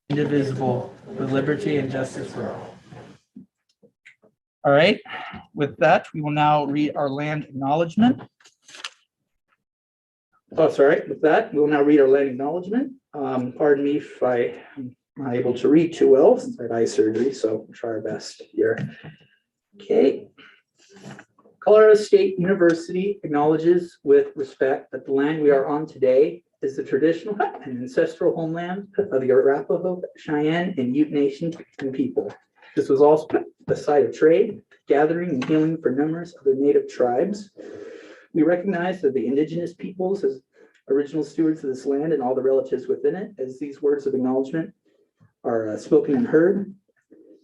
indivisible, with liberty and justice for all. All right, with that, we will now read our land acknowledgement. Oh, sorry, with that, we will now read our land acknowledgement. Pardon me if I'm not able to read too well since I had eye surgery, so we'll try our best here. Okay. Colorado State University acknowledges with respect that the land we are on today is the traditional and ancestral homeland of the Arapaho, Cheyenne, and Ute Nation and people. This was also the site of trade, gathering, and healing for numerous other native tribes. We recognize that the indigenous peoples as original stewards of this land and all the relatives within it, as these words of acknowledgement are spoken and heard.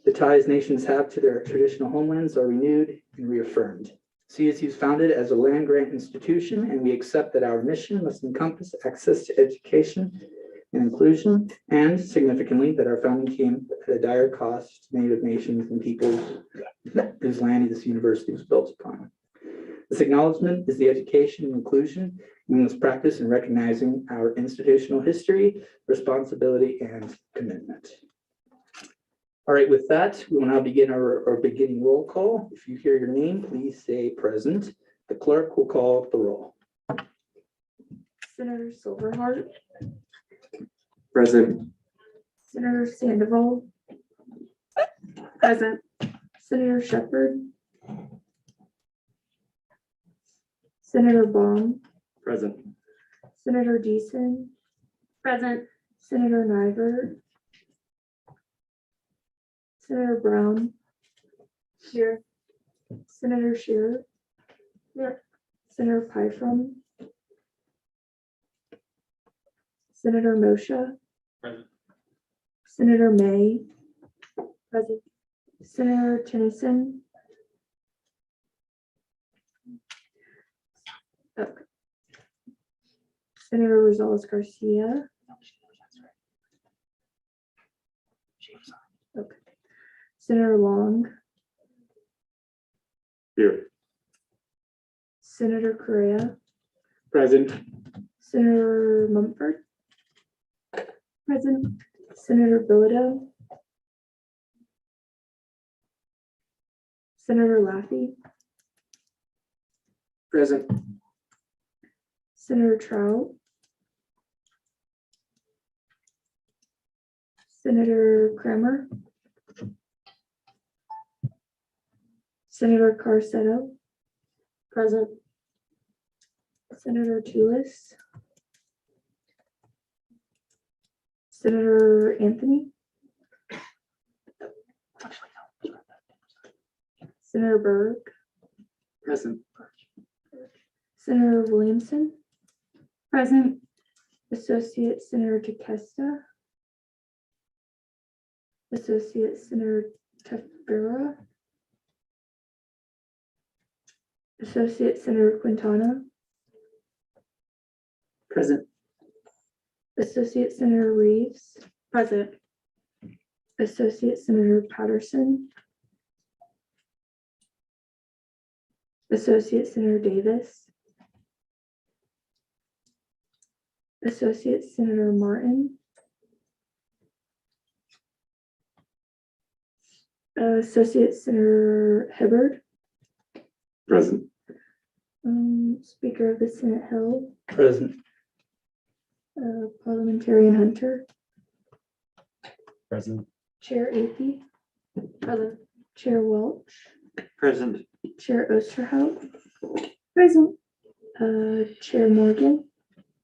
The ties nations have to their traditional homelands are renewed and reaffirmed. CSU is founded as a land grant institution, and we accept that our mission must encompass access to education and inclusion, and significantly that our founding came at a dire cost to Native nations and peoples whose land this university was built upon. This acknowledgement is the education and inclusion we must practice in recognizing our institutional history, responsibility, and commitment. All right, with that, we will now begin our beginning roll call. If you hear your name, please say present. The clerk will call the roll. Senator Silverheart. Present. Senator Sandoval. Present. Senator Shepherd. Senator Baum. Present. Senator Deason. Present. Senator Nivert. Senator Brown. Here. Senator Shearer. Here. Senator Pyfrom. Senator Moshe. Present. Senator May. Present. Senator Tennyson. Okay. Senator Rosales Garcia. Okay. Senator Long. Here. Senator Correa. Present. Senator Mumford. Present. Senator Bilodeau. Senator Laffey. Present. Senator Trout. Senator Kramer. Senator Carceto. Present. Senator Tulis. Senator Anthony. Senator Berg. Present. Senator Williamson. Present. Associate Senator Tequesta. Associate Senator Tefera. Associate Senator Quintana. Present. Associate Senator Reeves. Present. Associate Senator Patterson. Associate Senator Davis. Associate Senator Martin. Associate Senator Hibbard. Present. Speaker of the Senate Hill. Present. Parliamentarian Hunter. Present. Chair Apey. Present. Chair Welch. Present. Chair Osterhout. Present. Chair Morgan.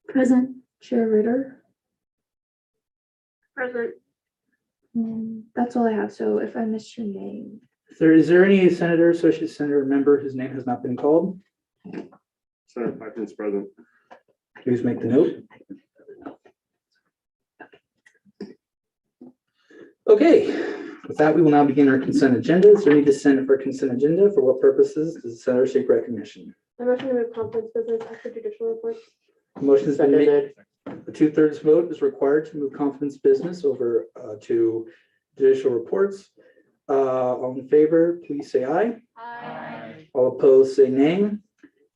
Present. Chair Ritter. Present. That's all I have. So if I missed your name. Is there any senator, associate senator, member whose name has not been called? Senator Python's present. Please make the note. Okay, with that, we will now begin our consent agenda. Is there any dissent for consent agenda? For what purposes does the senator seek recognition? I motion to move conference business after judicial reports. Motion has been made. A 2/3 vote is required to move confidence business over to judicial reports. All in favor, please say aye. Aye. All opposed, say nay.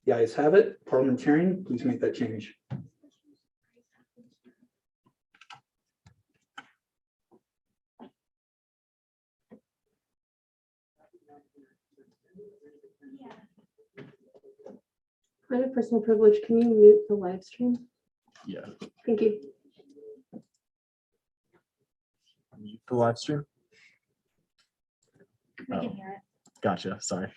The ayes have it. Parliamentarian, please make that change. I have personal privilege. Can you mute the live stream? Yeah. Thank you. Mute the live stream. I can Oh, hear it. gotcha. Sorry.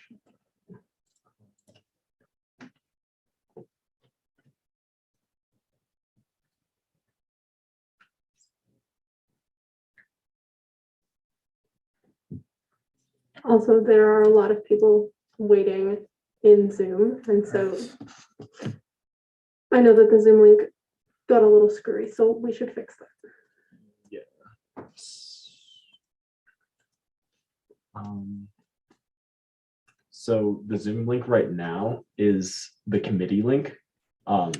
Also, there are a lot of people waiting in Zoom, and so I know that the Zoom link got a little screwy, so we should fix that. So the Zoom link right now is the committee link.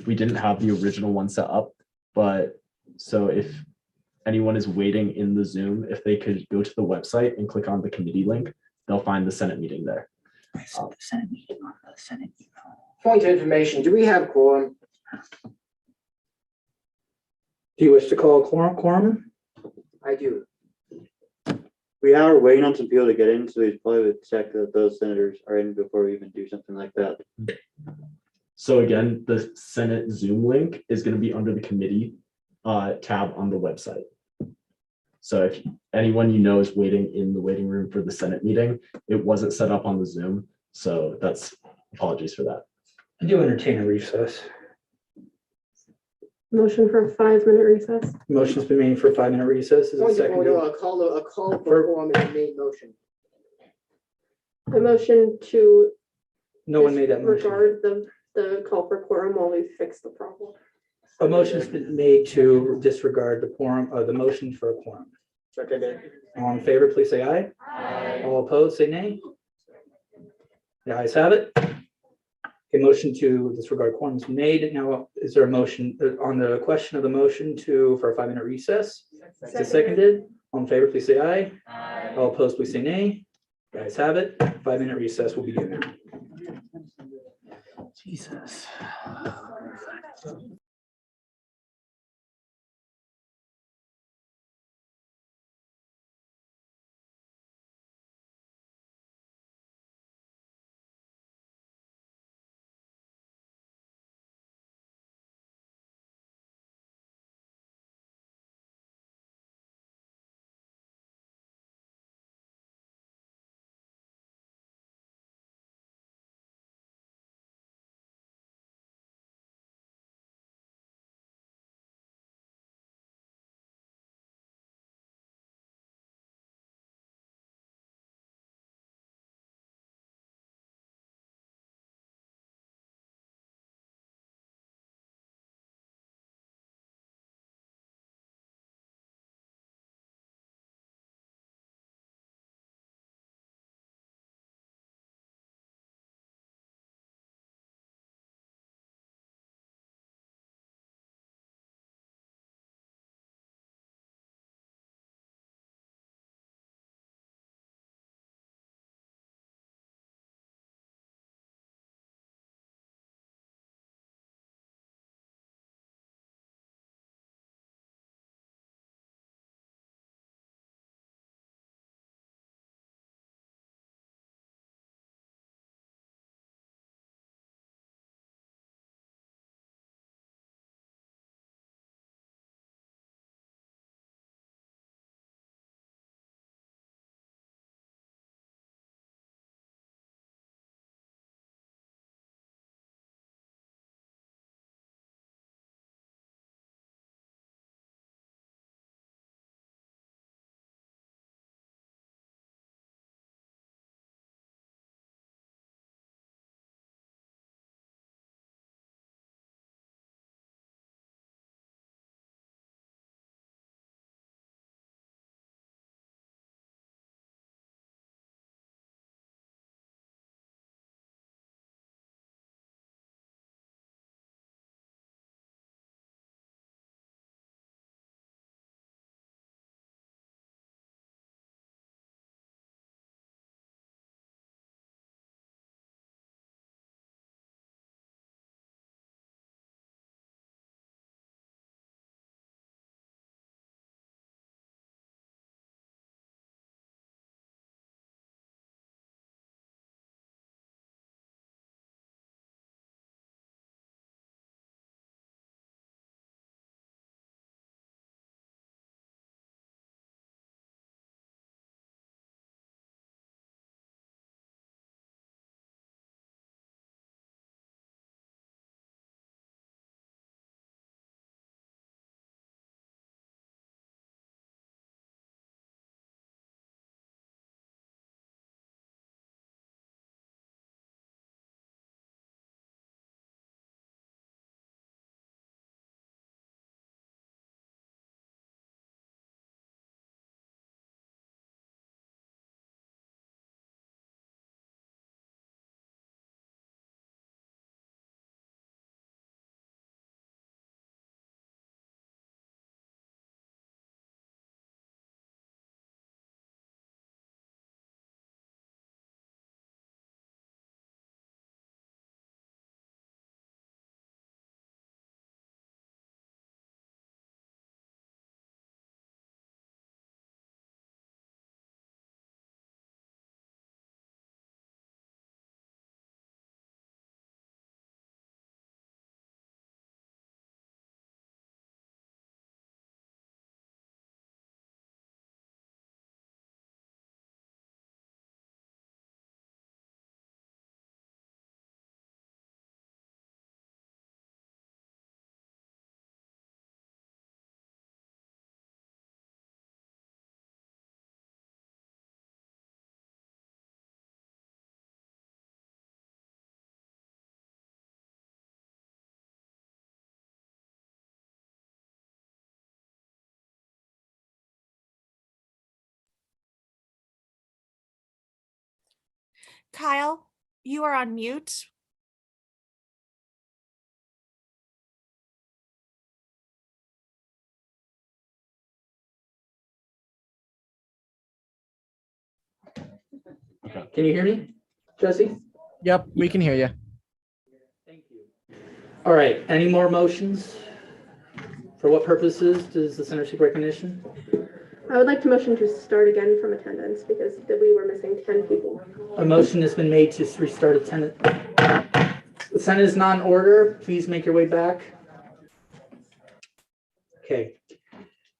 We didn't have the original one set up, but so if anyone is waiting in the Zoom, if they could go to the website and click on the committee link, they'll find the Senate meeting there. The Senate meeting on the Senate email. Point of information, do we have quorum? Do you wish to call a quorum? I do. We are waiting on some people to get in, so we probably would check that those senators are in before we even do something like that. So again, the Senate Zoom link is going to be under the committee tab on the website. So if anyone you know is waiting in the waiting room for the Senate meeting, it wasn't set up on the Zoom. So that's apologies for that. I do entertain a recess. Motion for a 5-minute recess. Motion's been made for a 5-minute recess. Is it Point of seconded? order, a call for quorum is a made motion. A motion to No one made that motion. disregard the call for quorum while we fix the problem. A motion's been made to disregard the quorum, the motion for a quorum. Seconded. All in favor, please say aye. Aye. All opposed, say nay. The ayes have it. A motion to disregard quorum is made. Now, is there a motion on the question of the motion for a 5-minute recess? Is it seconded? All in favor, please say aye. Aye. All opposed, please say nay. The ayes have it. 5-minute recess will begin now. Jesus. Kyle, you are on mute. Can you hear me, Jesse? Yep, we can hear you. Thank you. All right, any more motions? For what purposes does the center seek recognition? I would like to motion to start again from attendance because we were missing 10 people. A motion has been made to restart attendance. The Senate is not in order. Please make your way back. Okay.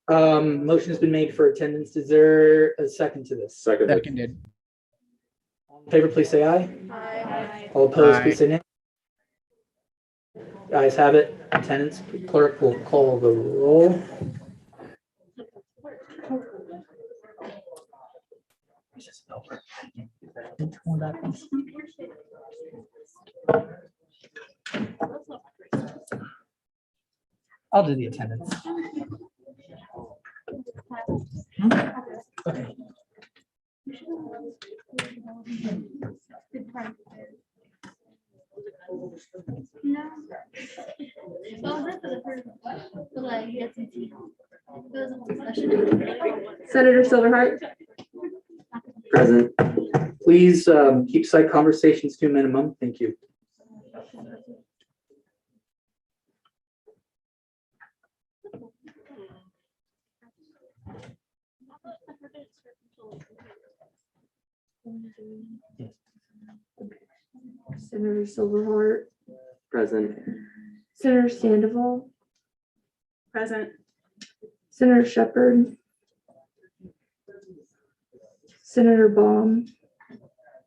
Motion has been made for attendance. Is there a second to this? Seconded. All in favor, please say aye. Aye. All opposed, Aye. please say nay. Guys have it. Attendance clerk will call the roll. I'll do the attendance. Okay. No. Well, that's for the first one, but like, you had some tea. It was a whole session. Senator Silverheart, Present. Please keep side conversations to a minimum. Thank you. Senator Silverheart, Present. Senator Sandoval, present. Senator Shepherd, Senator Baum,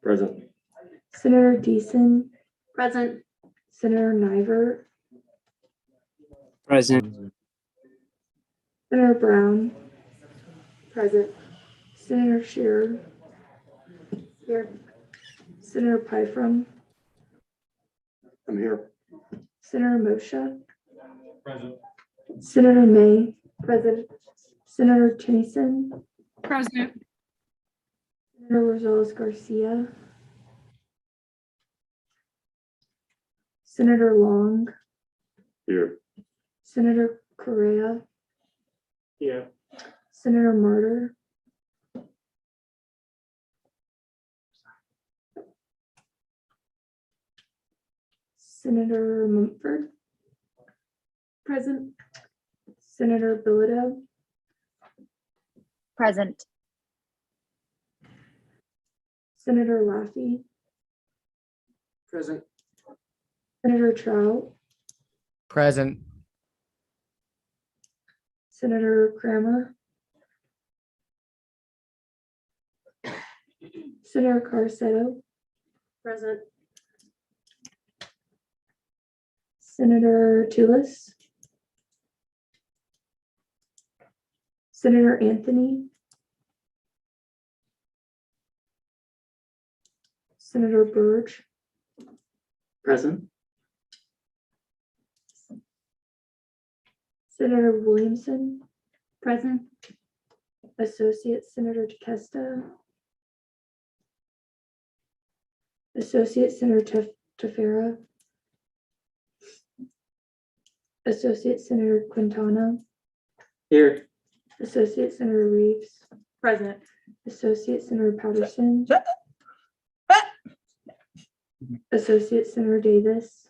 Present. Senator Deason, Present. Senator Niver, Present. Senator Brown, Present. Senator Shearer, Here. Senator Pyfrom, I'm here. Senator Moshe, Senator May, Present. Senator Tennyson, President. Senator Rosales Garcia, Senator Long, Here. Senator Correa, Yeah. Senator Martyr, Senator Mumford, Present. Senator Bilodeau, Present. Senator Laffey, Present. Senator Trout, Present. Senator Kramer, Senator Carcedo, Present. Senator Tulis, Senator Anthony, Senator Burge, Present. Senator Williamson, Present. Associate Senator DeCasta, Associate Senator Tefera, Associate Senator Quintana, Here. Associate Senator Reeves, Present. Associate Senator Patterson, Associate Senator Davis,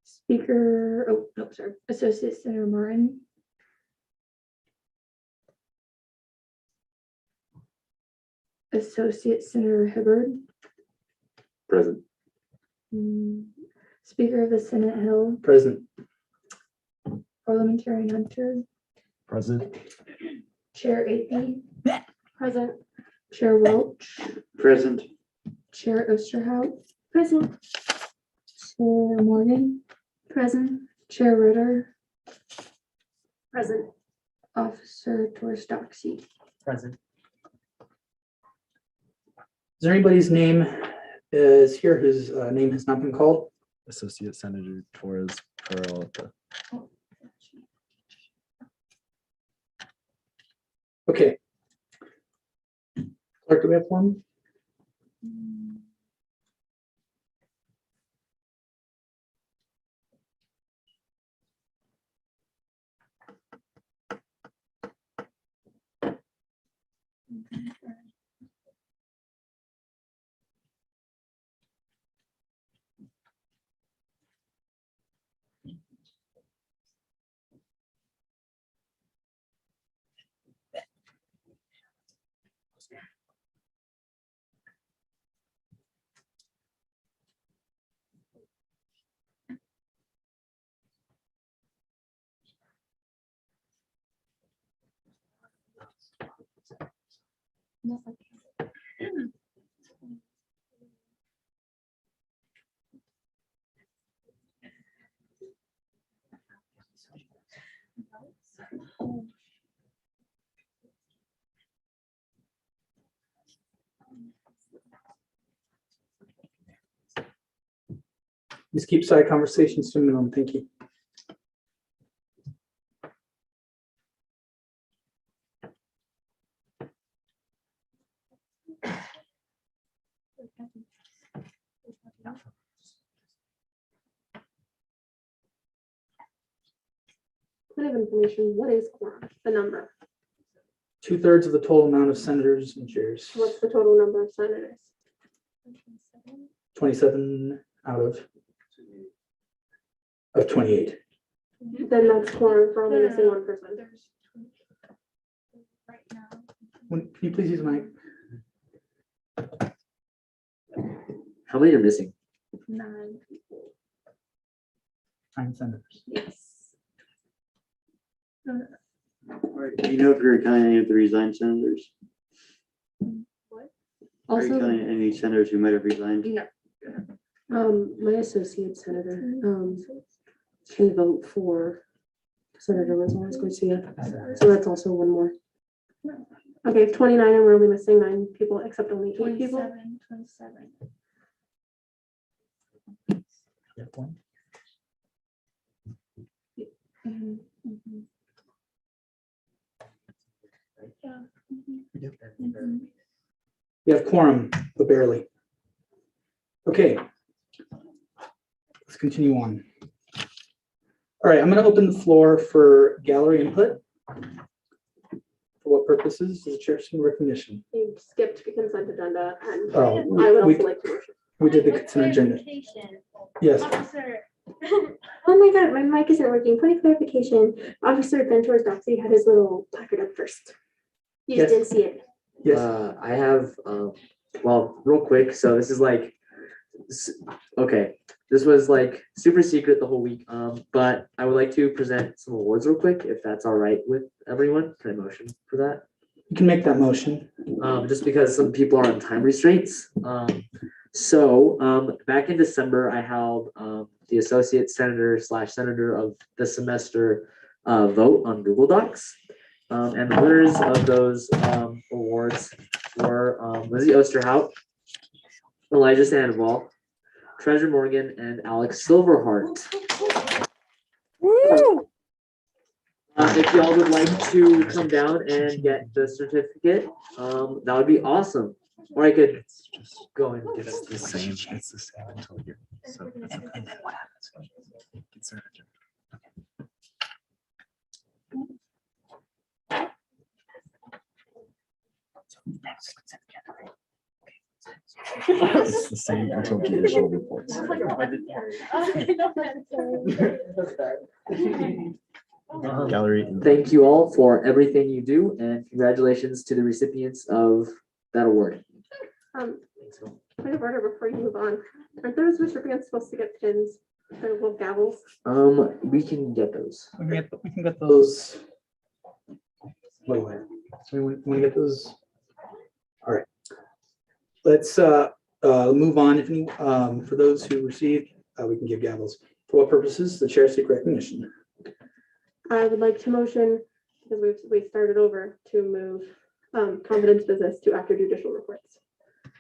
Speaker, oh, no, sorry, Associate Senator Martin, Associate Senator Hibbard, Present. Speaker of the Senate Hill, Present. Parliamentarian Hunter, Present. Chair AP, Present. Chair Welch, Present. Chair Osterhout, present. Chair Morgan, present. Chair Ritter, Present. Officer Torstoxy. Present. Is there anybody's name is here whose name has not been called? Associate Senator Torres Peralta. Okay. Clerk, do we have one? Just keep side conversations to a minimum. Thank you. Point of information, what is quorum? The number. 2/3 of the total amount of senators and chairs. What's the total number of senators? 27 out of 28. Then that's quorum for only missing one person. Right now. Can you please use the mic? How many are missing? 9 people. 9 senators. Yes. Alright, do you know if you're counting any of the resigned senators? Are you Also, counting any senators who might have resigned? um, my associate senator, can vote for Senator Gonzalez Garcia. So that's also one more. Okay, 29 and we're only missing 9 people, except only 8 people. 27. You have one? Mhm, mhm. Yeah. Mhm. You have quorum, but barely. Okay. Let's continue on. All right, I'm going to open the floor for gallery input. For what purposes? The chair's recognition. You skipped the consent agenda and Oh, I would we, also like to motion. we did the consent agenda. Clarification. Yes. Officer. Oh my God, my mic isn't working. Point of clarification, Officer Ventur's Doxy had his little placard up first. You just Yes. didn't see it. Yes. I have, well, real quick, so this is like, okay, this was like super secret the whole week, but I would like to present some awards real quick, if that's all right with everyone. Can I motion for that? You can make that motion. Just because some people are on time restraints. So back in December, I held the associate senator / senator of the semester vote on Google Docs. And the winners of those awards were Lizzie Osterhout, Elijah Sandoval, Treasure Morgan, and Alex Silverhart. If y'all would like to come down and get the certificate, that would be awesome. Or I could just go and get it. It's the same until you're, so. And then what happens? Consider it. It's the same until judicial reports. Gallery. Thank you all for everything you do, and congratulations to the recipients of that award. Point of order before you move on. Aren't those recipients supposed to get pins? Their little gavels? We can get those. We can get those. Wait. So we want to get those. All right. Let's move on. If any, for those who received, we can give gavels. For what purposes? The chair seek recognition. I would like to motion, because we've started over, to move confidence business to after judicial reports.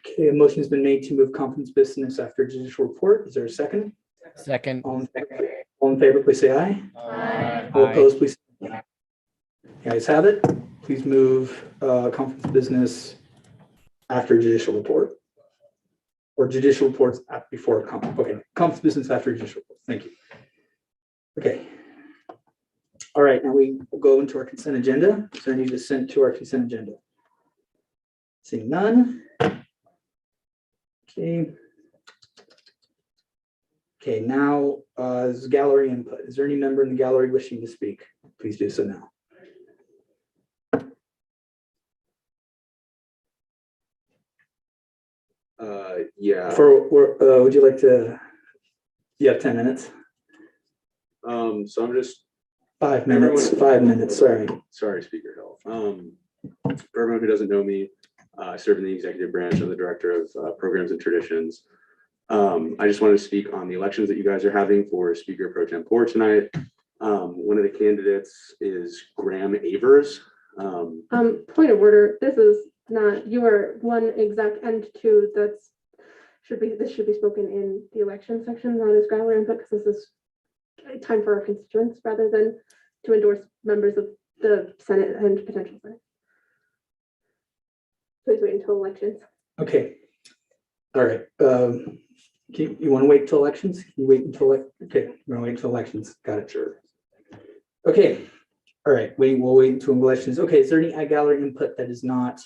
Okay, a motion has been made to move confidence business after judicial report. Is there a second? Second. All in favor, please say aye. All Aye. opposed, please. Say aye. You guys have it. Please move conference business after judicial report. Or judicial reports before comp business after judicial report. Thank you. Okay. All right, now we will go into our consent agenda. Is there any dissent to our consent agenda? Seeing none. Okay. Okay, now is gallery input. Is there any member in the gallery wishing to speak? Please do so now. Yeah. Would you like to? You have 10 minutes. So I'm just 5 minutes. 5 minutes. Sorry. Speaker Hill. For everyone who doesn't know me, I serve in the executive branch. I'm the director of programs and traditions. I just wanted to speak on the elections that you guys are having for Speaker Pro Tempore tonight. One of the candidates is Graham Avers. Point of order, this is not, you are one exec and two, this should be spoken in the election section, not as gallery input, because this is time for our constituents rather than to endorse members of the Senate and potential Senate. Please wait until elections. Okay. All right. You want to wait until elections? You wait until okay. You want to wait until elections? Got it. Sure. Okay. All right. We'll wait until elections. Okay. Is there any gallery input that is not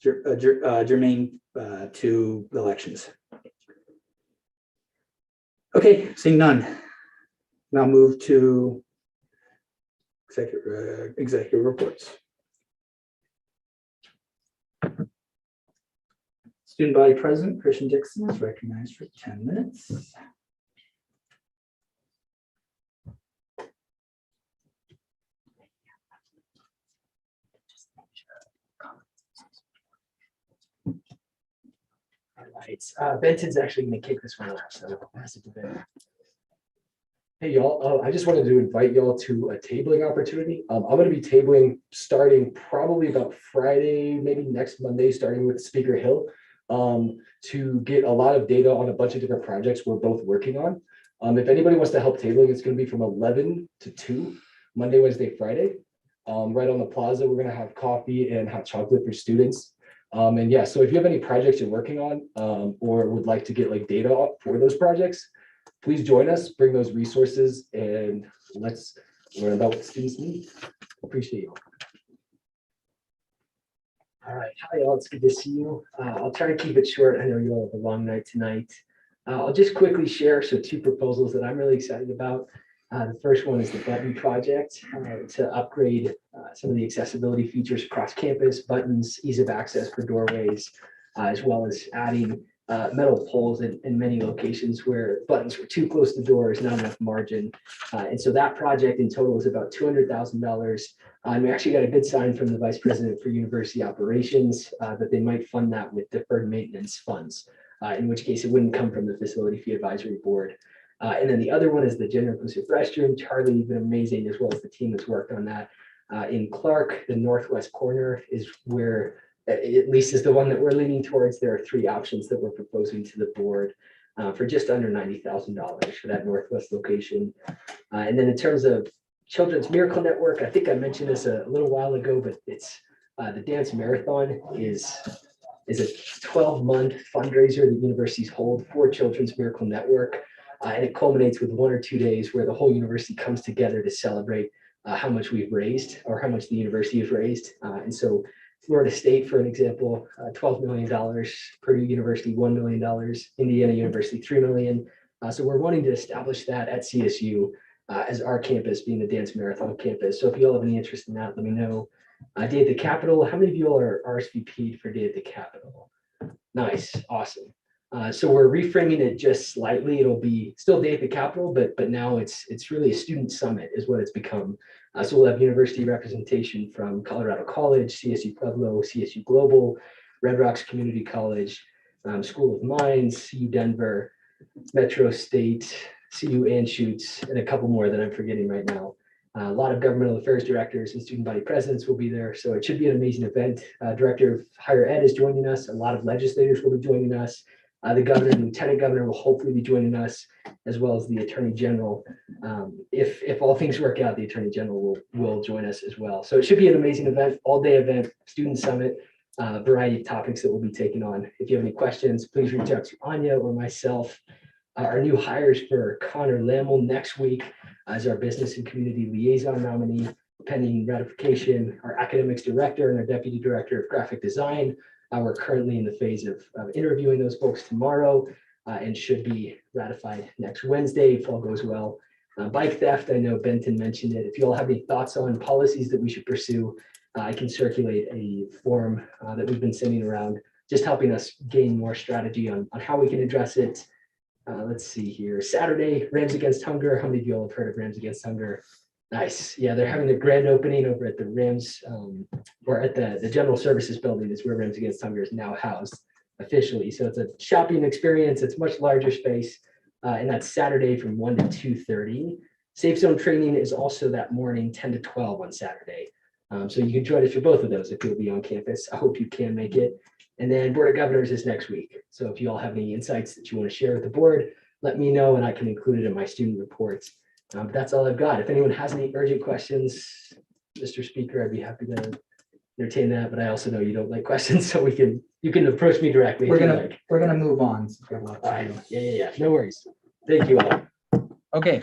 germane to the elections? Okay. Seeing none. Now move to executive reports. Student body president Christian Dixon is recognized for 10 minutes. All right, Benton's actually going to kick this one off, so pass it to Ben. Hey y'all, I just wanted to invite y'all to a tabling opportunity. I'm going to be tabling starting probably about Friday, maybe next Monday, starting with Speaker Hill, to get a lot of data on a bunch of different projects we're both working on. If anybody wants to help tabling, it's going to be from 11 to 2, Monday, Wednesday, Friday. Right on the plaza, we're going to have coffee and hot chocolate for students. And yeah, so if you have any projects you're working on or would like to get like data for those projects, please join us, bring those resources, and let's learn about what students need. Appreciate you. All right, hi y'all, it's good to see you. I'll try to keep it short. I know you all have a long night tonight. I'll just quickly share 2 proposals that I'm really excited about. The first one is the button project to upgrade some of the accessibility features across campus, buttons, ease of access for doorways, as well as adding metal poles in many locations where buttons were too close to doors, not enough margin. And so that project in total is about $200,000. And we actually got a good sign from the Vice President for University Operations that they might fund that with deferred maintenance funds, in which case it wouldn't come from the Facility Fee Advisory Board. And then the other one is the gender inclusive restroom. Charlie, you've been amazing, as well as the team that's worked on that. In Clark, the northwest corner is where, at least is the one that we're leaning towards. There are 3 options that we're proposing to the board for just under $90,000 for that northwest location. And then in terms of Children's Miracle Network, I think I mentioned this a little while ago, but it's the dance marathon is a 12-month fundraiser that universities hold for Children's Miracle Network. And it culminates with 1 or 2 days where the whole university comes together to celebrate how much we've raised or how much the university has raised. And so Florida State, for an example, $12 million, Purdue University, $1 million, Indiana University, $3 million. So we're wanting to establish that at CSU as our campus being the Dance Marathon campus. So if you all have any interest in that, let me know. Day at the Capitol, how many of you all are RSVP'd for Day at the Capitol? Nice, awesome. So we're reframing it just slightly. It'll be still Day at the Capitol, but now it's really a student summit is what it's become. So we'll have university representation from Colorado College, CSU Pueblo, CSU Global, Red Rocks Community College, School of Mines, CU Denver, Metro State, CU Anschutz, and a couple more that I'm forgetting right now. A lot of governmental affairs directors and student body presidents will be there. So it should be an amazing event. Director of Higher Ed is joining us. A lot of legislators will be joining us. The governor and lieutenant governor will hopefully be joining us, as well as the attorney general. If all things work out, the attorney general will join us as well. So it should be an amazing event, all day event, student summit. a variety of topics that we'll be taking on. If you have any questions, please reach out to Anya or myself. Our new hires for Connor Lammel next week as our business and community liaison nominee, pending ratification, our academics director and our deputy director of graphic design. We're currently in the phase of interviewing those folks tomorrow and should be ratified next Wednesday if all goes well. Bike theft, I know Benton mentioned it. If you all have any thoughts on policies that we should pursue, I can circulate a form that we've been sending around, just helping us gain more strategy on how we can address it. Let's see here. Saturday, Rams Against Hunger. How many of you all have heard of Rams Against Hunger? Nice. Yeah, they're having a grand opening over at the Rams, or at the General Services Building is where Rams Against Hunger is now housed officially. So it's a shopping experience. It's much larger space. And that's Saturday from 1 to 2:30. Safe Zone training is also that morning, 10 to 12 on Saturday. So you can join us for both of those if you'll be on campus. I hope you can make it. And then Board of Governors is next week. So if you all have any insights that you want to share with the board, let me know and I can include it in my student reports. But that's all I've got. If anyone has any urgent questions, Mr. Speaker, I'd be happy to entertain that. But I also know you don't like questions, so you can approach me directly. We're if you gonna, like. we're gonna move on. Since we have a lot to do. Yeah. No worries. Thank you all. Okay,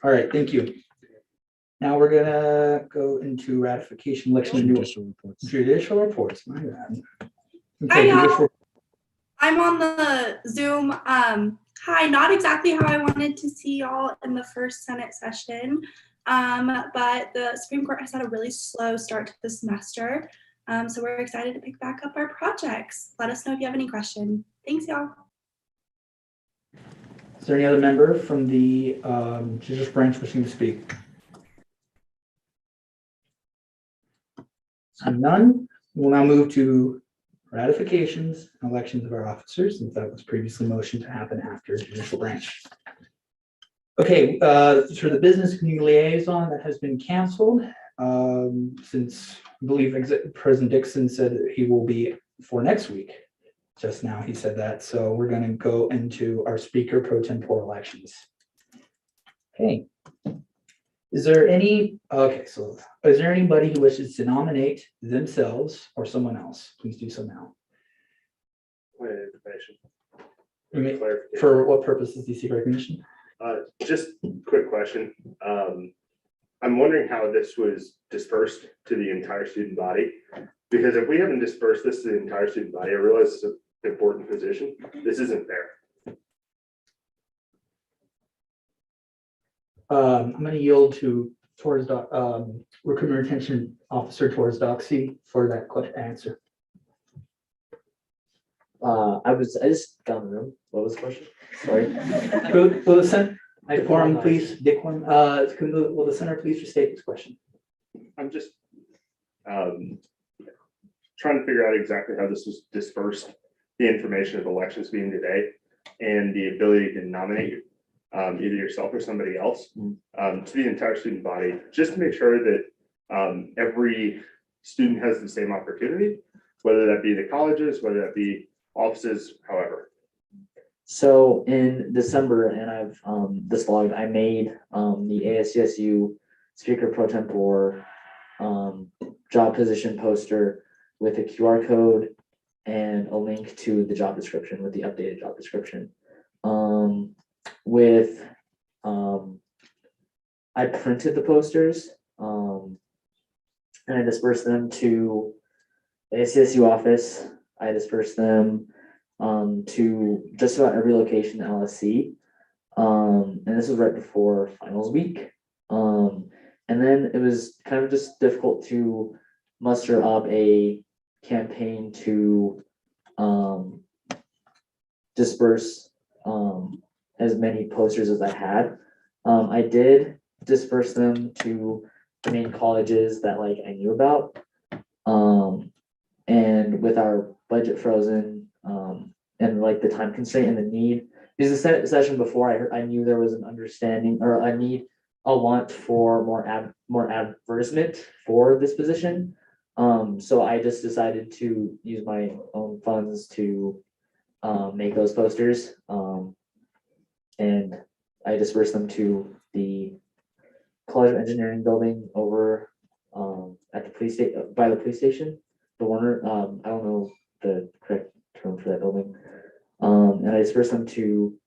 all right, thank you. Now we're gonna go into ratification, election, and Judicial reports. judicial reports, my bad. Hi, Okay, y'all. judicial, I'm on the Zoom. Hi, not exactly how I wanted to see y'all in the first Senate session, but the Supreme Court has had a really slow start to the semester. So we're excited to pick back up our projects. Let us know if you have any questions. Thanks, y'all. is there any other member from the judicial branch wishing to speak? Seeing none, we'll now move to ratifications and elections of our officers, since that was previously motioned to happen after judicial branch. Okay, for the business community liaison, that has been canceled, since I believe President Dixon said that he will be for next week. Just now he said that, so we're gonna go into our speaker pro tempore elections. Okay. Is there anybody who wishes to nominate themselves or someone else? Please do so now. Point of information. You may- Clarification. For what purposes do you seek recognition? Just quick question. I'm wondering how this was dispersed to the entire student body. Because if we haven't dispersed this to the entire student body, I realize it's an important position. This isn't fair. I'm going to yield to Recruitment Retention Officer Torres Doxy for that answer. I just got in the room. What was the question? Sorry. Will the center, please, Dick one, will the center please restate this question? I'm just trying to figure out exactly how this was dispersed, the information of elections being today and the ability to nominate either yourself or somebody else to the entire student body, just to make sure that every student has the same opportunity, whether that be the colleges, whether that be offices, however. So in December, and I've this logged, I made the ASCSU speaker pro tempore job position poster with a QR code and a link to the job description with the updated job description. I printed the posters and I dispersed them to the ASCSU office. I dispersed them to just about every location in LSC. And this was right before finals week. And then it was kind of just difficult to muster up a campaign to disperse as many posters as I had. I did disperse them to the main colleges that I knew about. And with our budget frozen and the time constraint and the need, because the Senate session before I knew there was an understanding or a want for more advertisement for this position. So I just decided to use my own funds to make those posters. And I dispersed them to the College of Engineering building over at the by the police station. the Warner, I don't know the correct term for that building. And I dispersed them to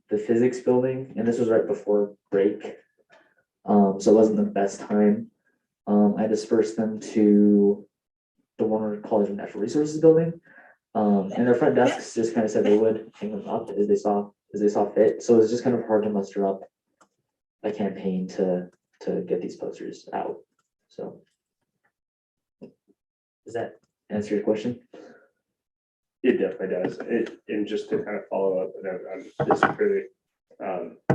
the physics building, and this was right before break. So it wasn't the best time. I dispersed them to the Warner College of Natural Resources building. And their front desks just kind of said they would hang them up as they saw fit. So it was just kind of hard to muster up a campaign to get these posters out. So does that answer your question? It definitely does. And just to kind of follow up, and this is a pretty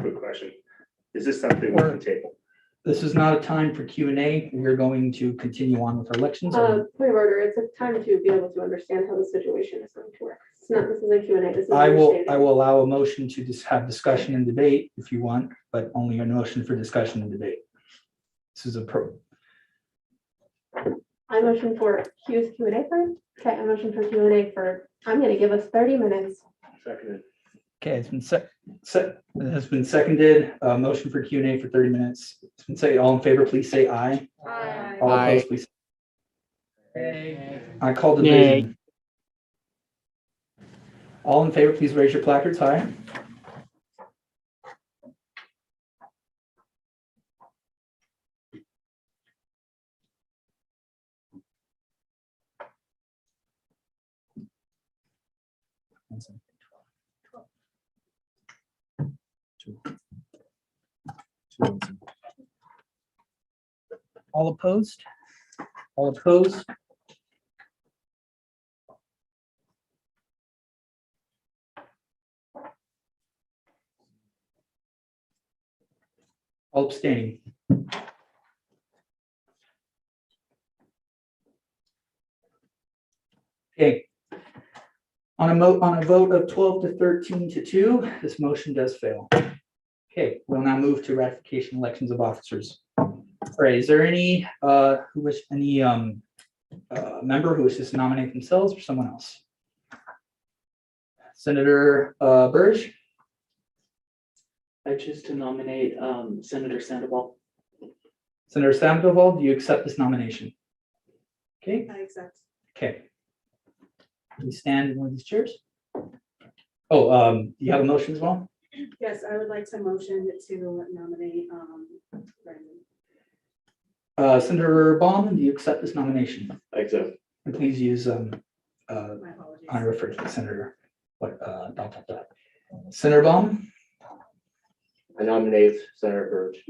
quick question. Is this something we can table? This is not a time for Q&A. We're going to continue on with our elections. Point of order, it's a time to be able to understand how the situation is going to work. It's not, this is a Q&A, this is I will understanding. allow a motion to just have discussion and debate if you want, but only a motion for discussion and debate. This is a I motion for Q&A time. Okay, I motion for Q&A for, I'm gonna give us 30 minutes. Seconded. Okay, it's been it has been seconded, motion for Q&A for 30 minutes. It's been said, all in favor, please say aye. Aye. All Aye. opposed, please. say I call division. All in favor, please raise your placards high. All opposed? All opposed? All abstaining. Okay. On a vote of 12 to 13 to 2, this motion does fail. Okay, we'll now move to ratification elections of officers. All right, is there any member who wishes to nominate themselves or someone else? Senator Burge? I choose to nominate Senator Sandoval. Senator Sandoval, do you accept this nomination? Okay, I accept. okay. Please stand in one of these chairs. Oh, you have a motion as well? Yes, I would like to motion to nominate Brandon. Senator Bauman, do you accept this nomination? I accept. And please use My apologies. I refer to the senator. Senator Bauman? I nominate Senator Burge.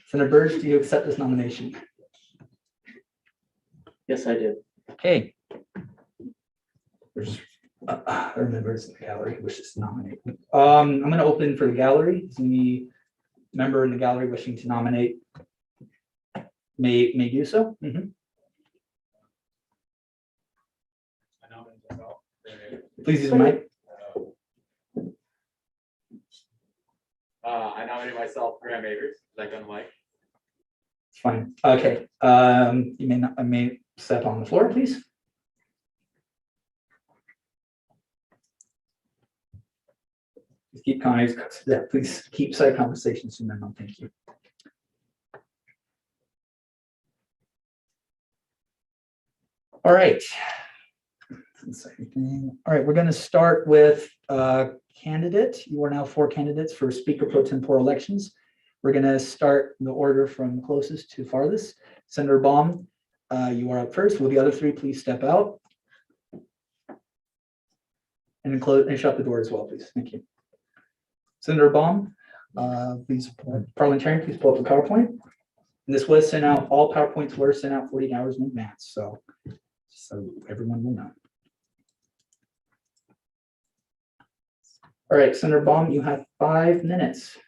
Senator Burge, do you accept this nomination? Yes, I do. Okay. There's other members in the gallery who wishes to nominate. I'm going to open for the gallery. Is any member in the gallery wishing to nominate may do so? Please use the mic. I nominate myself, Graham Akers. Is that on the mic? It's fine. Okay. You may step on the floor, please. Please keep side conversations to minimum. Thank you. All right. All right, we're going to start with candidate. You are now 4 candidates for Speaker Pro Tempore elections. We're going to start the order from closest to farthest. Senator Baum, you are up first. Will the other 3 please step out? And close and shut the door as well, please. Thank you. Senator Baum, please, parliamentarian, please pull up the PowerPoint. And this was sent out, all PowerPoints were sent out 48 hours in advance, so everyone will know. All right, Senator Baum, you have 5 minutes.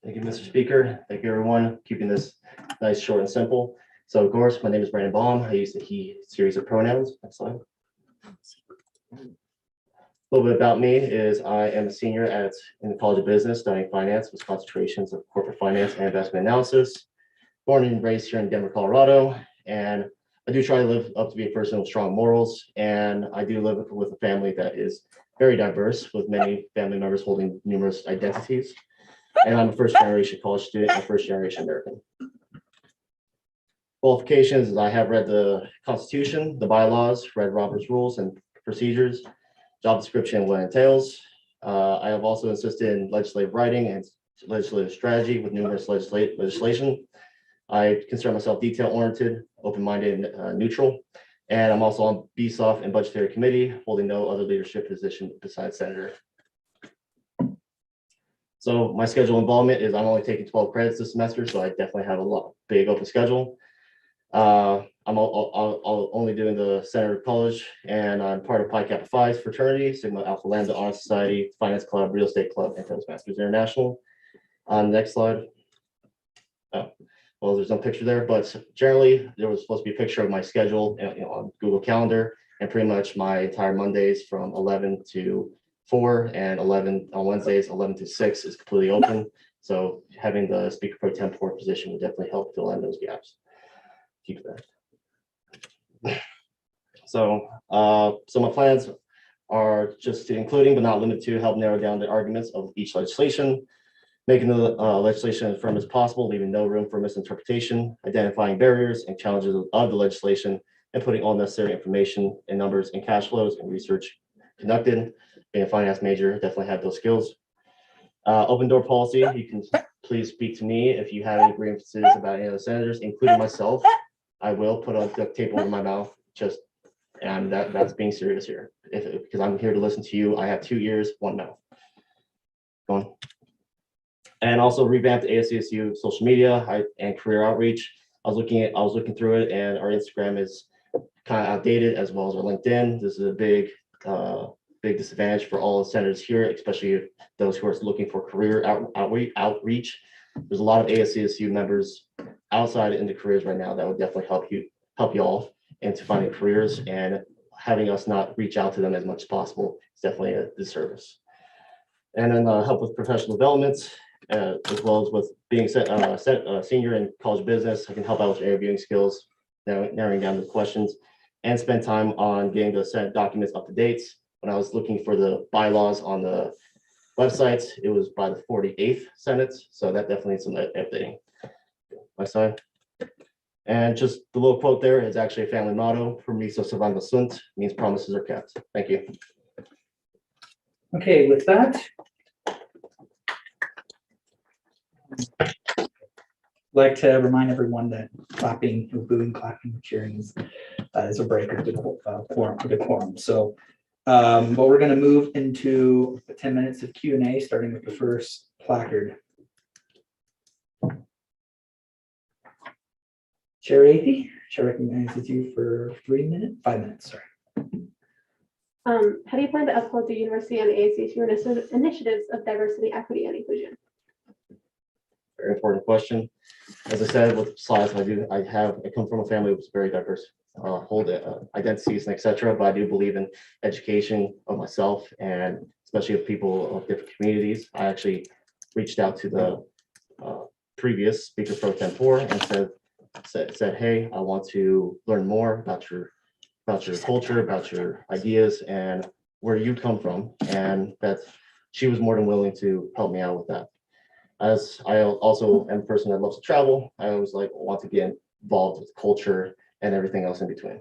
Thank you, Mr. Speaker. Thank you, everyone. Keeping this nice, short, and simple. So, of course, my name is Brandon Baum. I use the he series of pronouns. Next slide. A little bit about me is I am a senior in the College of Business studying finance with concentrations of corporate finance and investment analysis. Born and raised here in Denver, Colorado, and I do try to live up to be a person with strong morals, and I do live with a family that is very diverse, with many family members holding numerous identities. And I'm a first-generation college student and first-generation American. Qualifications is I have read the Constitution, the bylaws, read Robert's rules and procedures, job description, and what it entails. I have also assisted in legislative writing and legislative strategy with numerous legislation. I consider myself detail-oriented, open-minded, and neutral. And I'm also on BSOF and Budgetary Committee, holding no other leadership position besides Senator. So my schedule involvement is I'm only taking 12 credits this semester, so I definitely have a big open schedule. I'm only doing the Senator College, and I'm part of Pi Kappa Phi's fraternity, Sigma Alpha Lambda Honor Society, Finance Club, Real Estate Club, and Toastmasters International. On the next slide. Oh, well, there's no picture there, but generally there was supposed to be a picture of my schedule, on Google Calendar, and pretty much my entire Mondays from 11 to 4 and 11 on Wednesdays, 11 to 6 is completely open. So having the Speaker Pro Tempore position would definitely help fill in those gaps. Keep that. So my plans are just including but not limited to help narrow down the arguments of each legislation, making the legislation as firm as possible, leaving no room for misinterpretation, identifying barriers and challenges of the legislation, and putting all necessary information and numbers and cash flows and research conducted. Being a finance major, definitely have those skills. Open door policy, you can please speak to me if you have any grievances about any of the senators, including myself. I will put a duct tape over my mouth, and that's being serious here. Because I'm here to listen to you. I have 2 ears, 1 mouth. Go on. And also revamp the ASCSU social media and career outreach. I was looking through it, and our Instagram is kind of outdated, as well as our LinkedIn. This is a big disadvantage for all the senators here, especially those who are looking for career outreach. There's a lot of ASCSU members outside into careers right now that would definitely help you all into finding careers, and having us not reach out to them as much as possible is definitely a disservice. And then help with professional developments, as well as with being senior in college business. I can help out with interviewing skills, narrowing down the questions, and spend time on getting the Senate documents up to date. When I was looking for the bylaws on the websites, it was by the 48th Senate, so that definitely needs some updating. My side. And just the little quote there is actually a family motto for me, so Savanda Sunt, means promises are kept. Thank you. Okay, with that, I'd like to remind everyone that clapping, booing, clapping, cheering is a break of the quorum. So, but we're going to move into 10 minutes of Q&A, starting with the first placard. Chair Athey, Chair recognizes you for 5 minutes, sorry. How do you plan to uphold the university and ASCSU initiatives of diversity, equity, and inclusion? Very important question. As I said, with slides, I come from a family that was very diverse, hold identities and etc. But I do believe in education of myself, and especially of people of different communities. I actually reached out to the previous Speaker Pro Tempore and said, hey, I want to learn more about your culture, about your ideas, and where you come from. And that she was more than willing to help me out with that. As I also am a person that loves to travel, I always want to get involved with culture and everything else in between.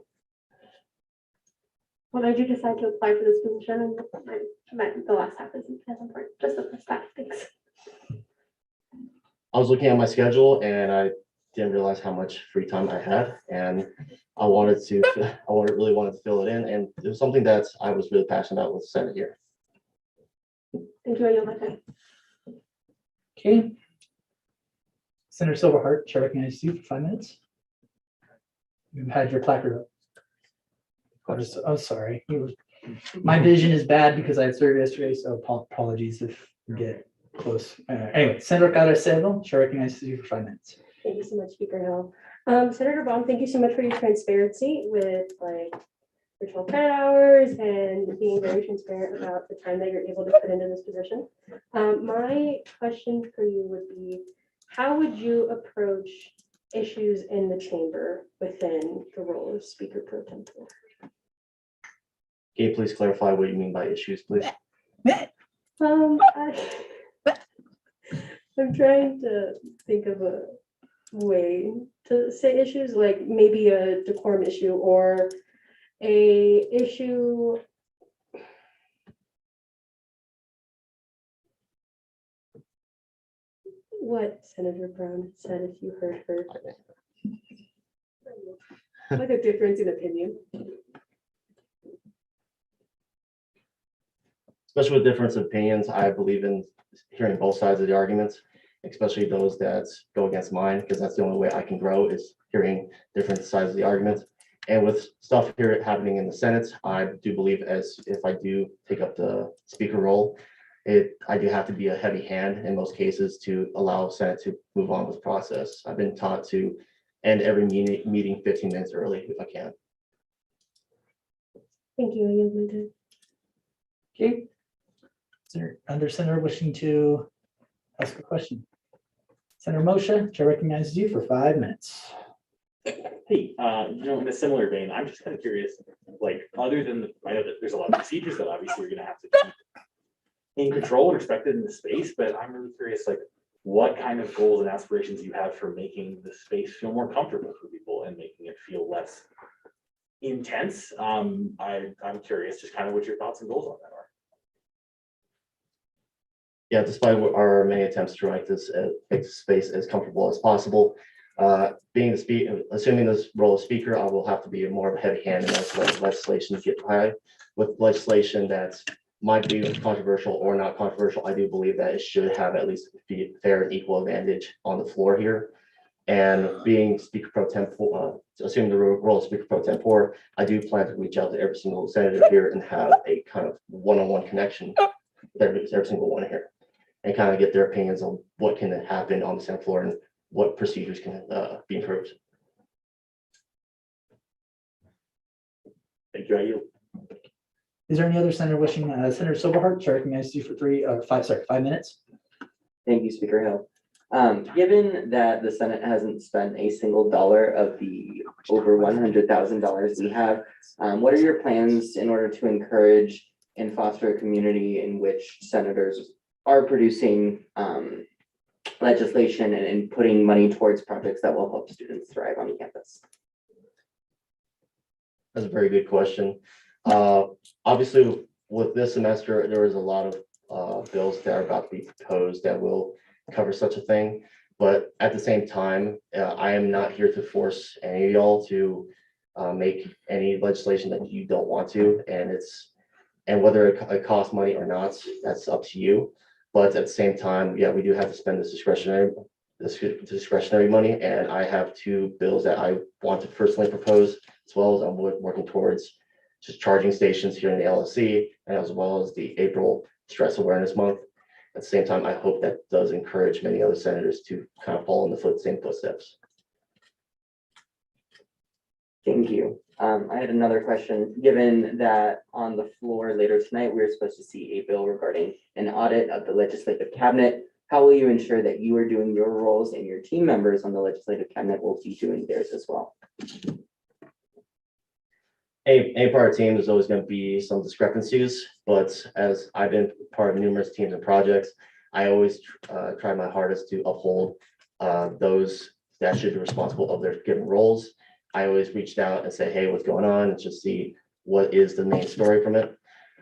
What made you decide to apply for this position? And I meant the last half isn't as important, just the first half. Thanks. I was looking at my schedule and I didn't realize how much free time I had, and I really wanted to fill it in, and it was something that I was really passionate about with the Senate here. Thank you. I yield my time. Okay. Senator Silverheart, Chair recognizes you for 5 minutes. You've had your placard up. Oh, sorry. My vision is bad because I had surgery yesterday, so apologies if we get close. Anyway, Senator Caracero, Chair recognizes you for 5 minutes. Thank you so much, Speaker Hill. Senator Baum, thank you so much for your transparency with your 12 credit hours and being very transparent about the time that you're able to put into this position. My question for you would be, how would you approach issues in the chamber within the role of Speaker Pro Tempore? Can you please clarify what you mean by issues, please? I'm trying to think of way to say issues, like maybe a decorum issue or a issue. What Senator Brown said, if you heard her. Like a difference in opinion. Especially with difference of opinions, I believe in hearing both sides of the arguments, especially those that go against mine, because that's the only way I can grow is hearing different sides of the argument. And with stuff here happening in the Senate, I do believe as if I do take up the speaker role, I do have to be a heavy hand in most cases to allow Senate to move on with the process. I've been taught to end every meeting 15 minutes early if I can. Thank you. I yield my time. Okay. Under Senator wishing to ask a question. Senator Moshe, Chair recognizes you for 5 minutes. Hey, in a similar vein, I'm just kind of curious, like, other than I know that there's a lot of procedures that obviously you're gonna have to keep in control and respected in the space, but I'm really curious, like, what kind of goals and aspirations you have for making the space feel more comfortable for people and making it feel less intense. I'm curious just kind of what your thoughts and goals on that are. Yeah, despite our many attempts to make this space as comfortable as possible, being the speaker, assuming this role of speaker, I will have to be more of a heavy hand in legislation to get high. With legislation that might be controversial or not controversial, I do believe that it should have at least be fair and equal advantage on the floor here. And being Speaker Pro Tempore, assuming the role of Speaker Pro Tempore, I do plan to reach out to every single senator here and have a kind of one-on-one connection with every single one here, and kind of get their opinions on what can happen on the Senate floor and what procedures can be improved. Thank you. I yield. Is there any other senator wishing, Senator Silverheart, Chair recognizes you for 5 minutes. Thank you, Speaker Hill. Given that the Senate hasn't spent a single dollar of the over $100,000 we have, what are your plans in order to encourage and foster a community in which senators are producing legislation and putting money towards projects that will help students thrive on campus? That's a very good question. Obviously, with this semester, there is a lot of bills that are about to be proposed that will cover such a thing. But at the same time, I am not here to force any of y'all to make any legislation that you don't want to, and whether it costs money or not, that's up to you. But at the same time, yeah, we do have to spend this discretionary money, and I have 2 bills that I want to personally propose, as well as I'm working towards just charging stations here in the LSC, and as well as the April Stress Awareness Month. At the same time, I hope that does encourage many other senators to kind of follow in the same footsteps. Thank you. I had another question. Given that on the floor later tonight, we're supposed to see a bill regarding an audit of the legislative cabinet, how will you ensure that you are doing your roles and your team members on the legislative cabinet will be doing theirs as well? A part of team is always going to be some discrepancies, but as I've been part of numerous teams and projects, I always try my hardest to uphold those that should be responsible of their given roles. I always reached out and said, hey, what's going on? And just see what is the main story from it.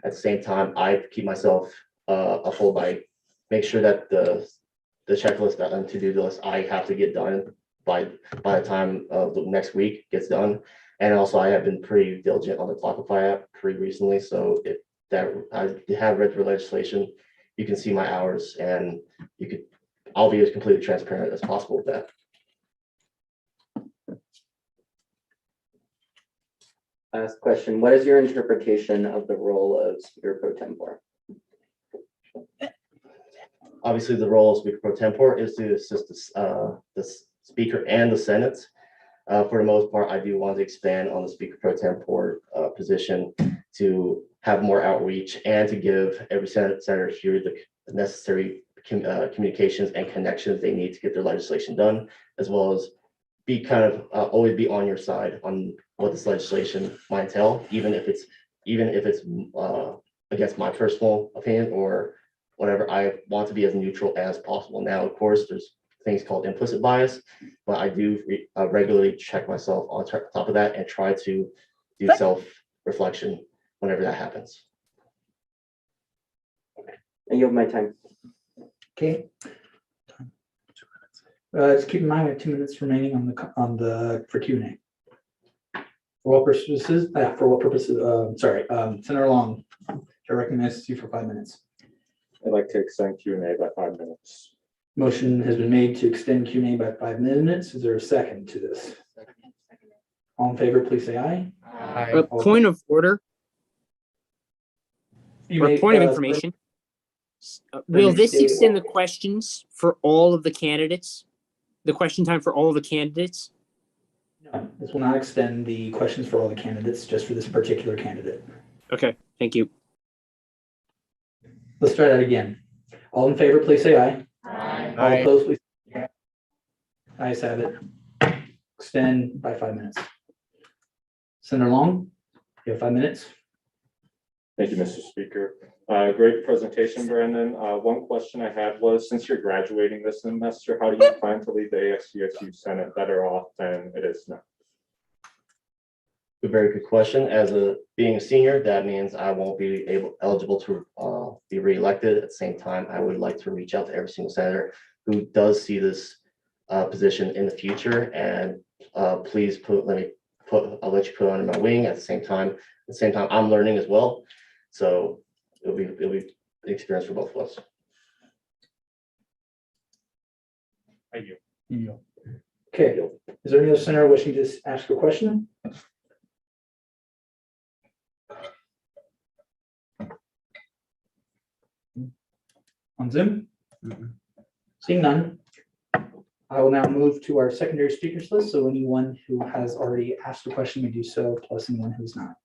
At the same time, I keep myself uphold by make sure that the checklist, that to-do list I have to get done by the time of the next week gets done. And also I have been pretty diligent on the Clockify app pretty recently. So if that I have read through legislation, you can see my hours, and I'll be as completely transparent as possible with that. Last question, what is your interpretation of the role of Speaker Pro Tempore? Obviously, the role of Speaker Pro Tempore is to assist the Speaker and the Senate. For the most part, I do want to expand on the Speaker Pro Tempore position to have more outreach and to give every senator here the necessary communications and connections they need to get their legislation done, as well as be kind of always be on your side on what this legislation might entail, even if it's against my personal opinion or whatever. I want to be as neutral as possible. Now, of course, there's things called implicit bias, but but I do regularly check myself on top of that and try to do self-reflection whenever that happens. I yield my time. Okay. Just keep in mind, we have 2 minutes remaining for Q&A. For what purposes, sorry, Senator Long, I recognize you for 5 minutes. I'd like to extend Q&A by 5 minutes. Motion has been made to extend Q&A by 5 minutes. Is there a second to this? All in favor, please say aye. Aye. Point of order, You or may, point of information. Will this extend the questions for all of the candidates? The question time for all of the candidates? No, this will not extend the questions for all the candidates, just for this particular candidate. Okay, thank you. Let's try that again. All in favor, please say aye. Aye. All opposed, please. Ayes have it. Extend by 5 minutes. Senator Long, you have 5 minutes. Thank you, Mr. Speaker. Great presentation, Brandon. One question I had was, since you're graduating this semester, how do you plan to lead the ASCSU Senate better off than it is now? A very good question. Being a senior, that means I won't be eligible to be reelected. At the same time, I would like to reach out to every single senator who does see this position in the future, and please I'll let you put on my wing. At the same time, I'm learning as well, so it'll be an experience for both of us. Thank you. Okay, is there any other senator wishing to ask a question? On Zoom? Seeing none, I will now move to our secondary speakers list. So anyone who has already asked a question may do so, plus anyone who's not.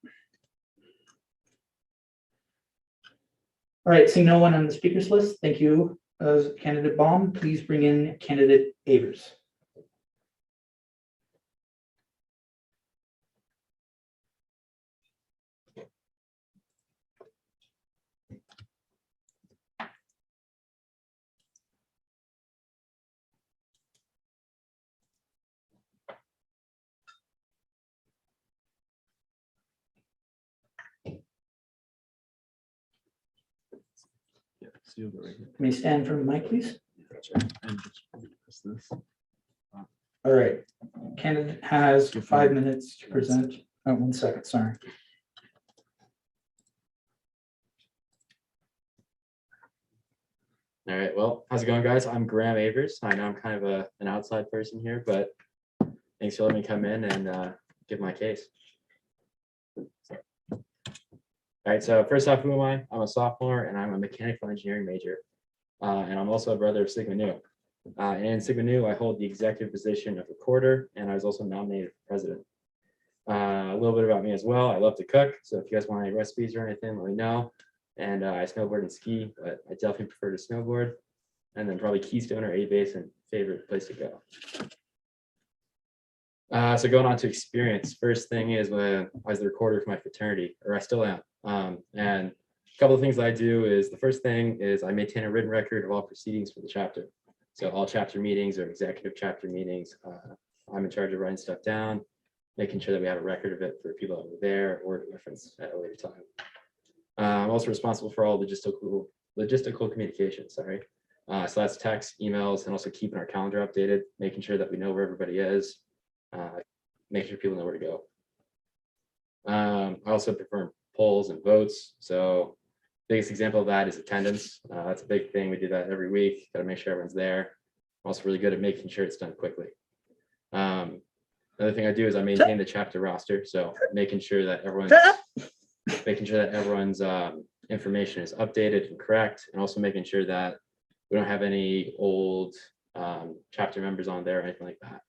All right, seeing no one on the speakers list, thank you, candidate Baum. Please bring in candidate Avers. May stand from the mic, please. All right, candidate has 5 minutes to present. Oh, 1 second, sorry. All right, well, how's it going, guys? I'm Graham Avers. I know I'm kind of an outside person here, but thanks for letting me come in and give my case. All right, so first off, who am I? I'm a sophomore and I'm a mechanical engineering major. And I'm also a brother of Sigma Nu. And in Sigma Nu, I hold the executive position of recorder, and I was also nominated for president. A little bit about me as well. I love to cook, so if you guys want any recipes or anything, let me know. And I snowboard and ski, but I definitely prefer to snowboard. And then probably Keystone or A-Basin, favorite place to go. So going on to experience, first thing is I was the recorder for my fraternity, or I still am. And a couple of things that I do is, the first thing is I maintain a written record of all proceedings for the chapter. So all chapter meetings or executive chapter meetings, I'm in charge of writing stuff down, making sure that we have a record of it for people that were there or reference at a later time. I'm also responsible for all logistical communication, sorry. So that's text, emails, and also keeping our calendar updated, making sure that we know where everybody is, making sure people know where to go. I also perform polls and votes. So biggest example of that is attendance. That's a big thing. We do that every week. Got to make sure everyone's there. I'm also really good at making sure it's done quickly. Another thing I do is I maintain the chapter roster. So making sure that everyone's information is updated and correct, and also making sure that we don't have any old chapter members on there or anything like that.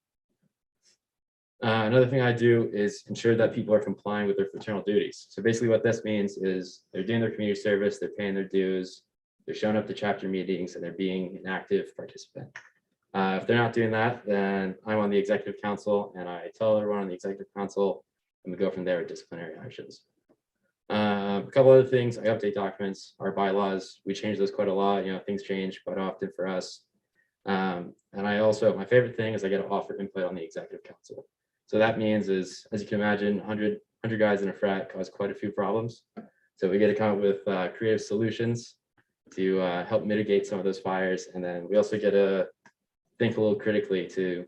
Another thing I do is ensure that people are complying with their fraternal duties. So basically what this means is they're doing their community service, they're paying their dues, they're showing up to chapter meetings, and they're being an active participant. If they're not doing that, then I'm on the executive council, and I tell everyone on the executive council, and we go from there with disciplinary actions. A couple other things, I update documents, our bylaws, we change those quite a lot. You know, things change quite often for us. And I also, my favorite thing is I get to offer input on the executive council. So that means is, as you can imagine, 100 guys in a frat cause quite a few problems. So we get to come up with creative solutions to help mitigate some of those fires. And then we also get to think a little critically to